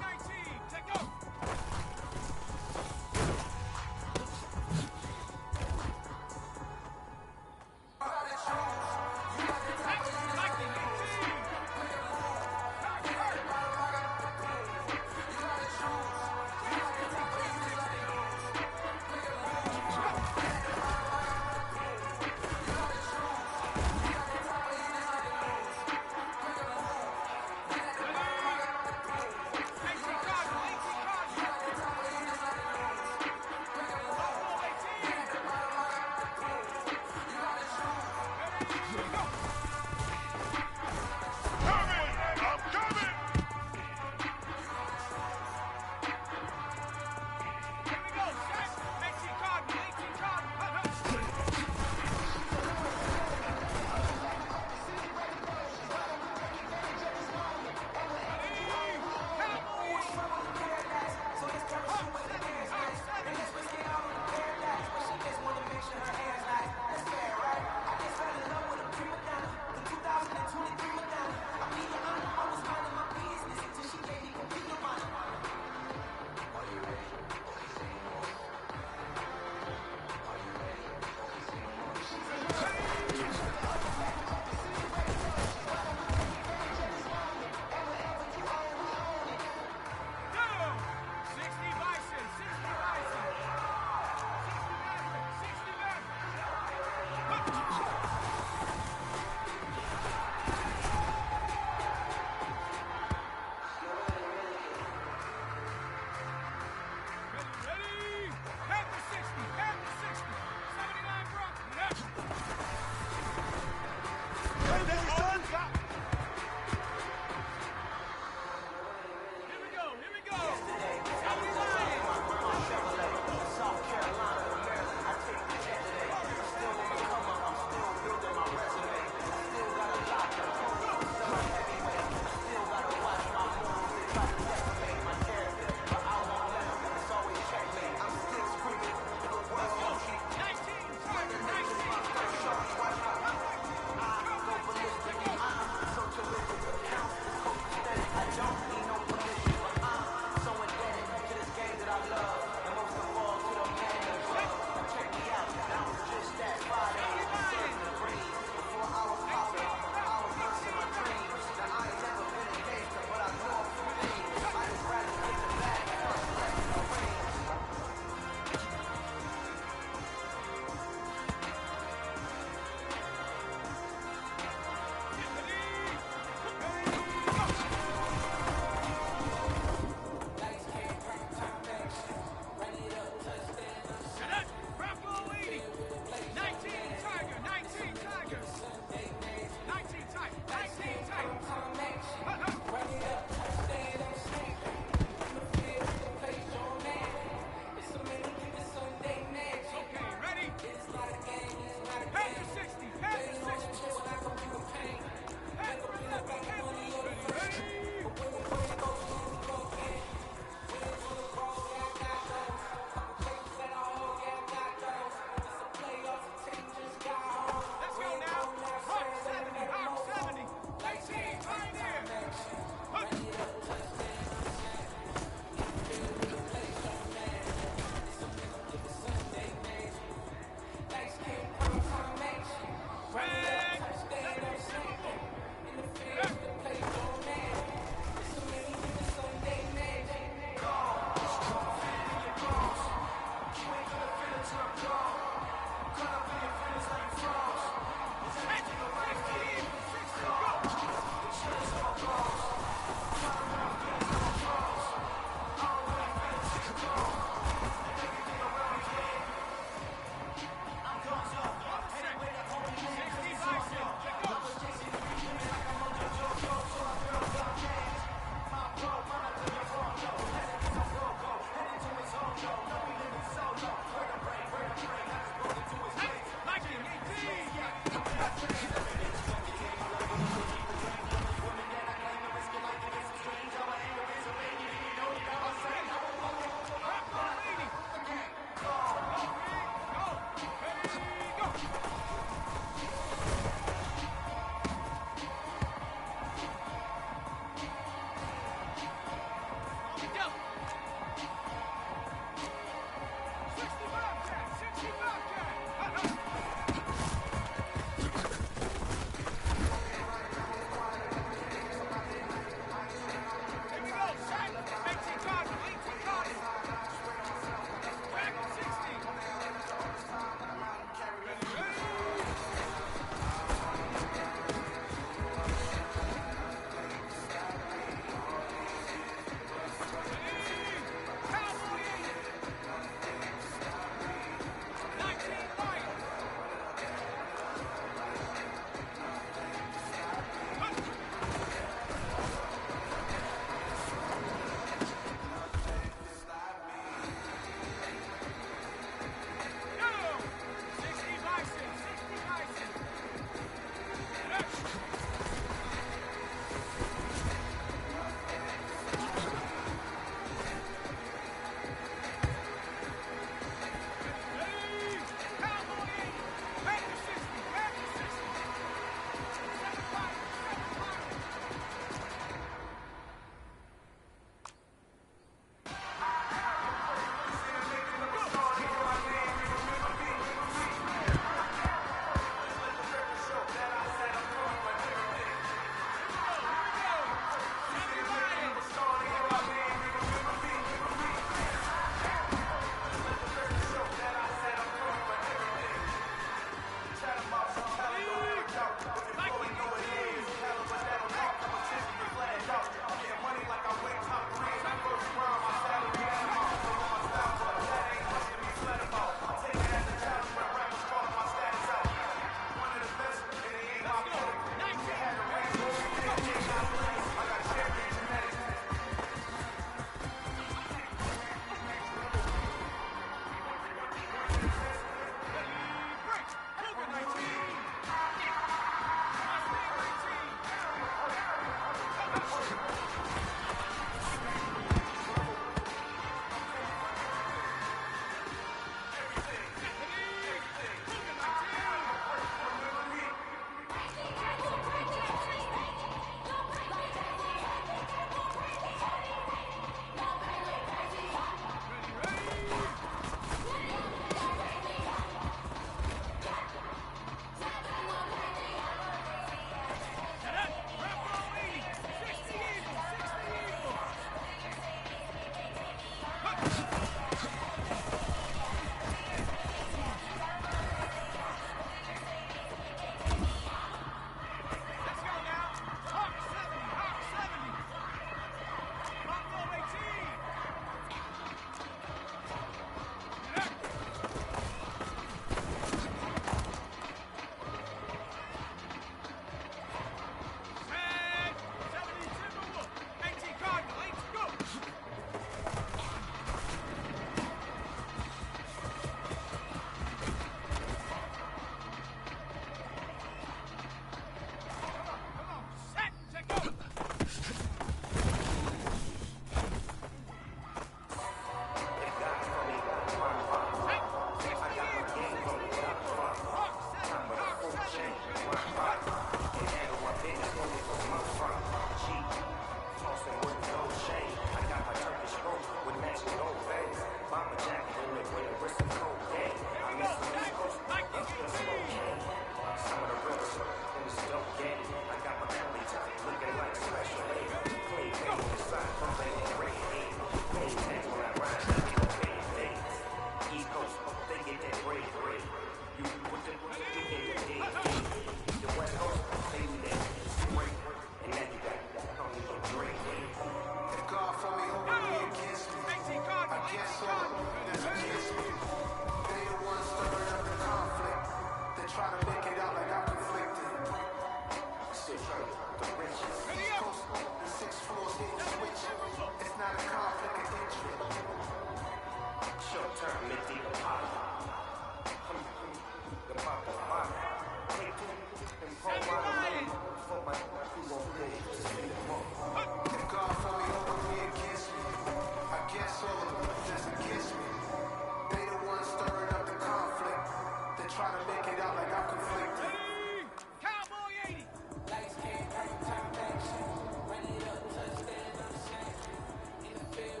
Lights, camera, time, action. Run it up, touchdown, I'm snapping. In the field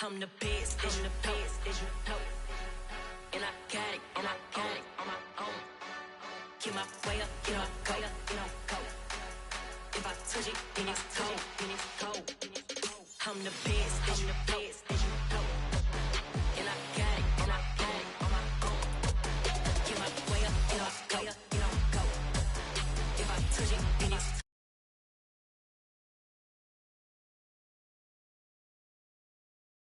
I'm the best, I'm the best, as you know. And I got it, and I got it on my own. Get my way up, get my go, go. If I touch it, then it's cold, then it's cold. I'm the best.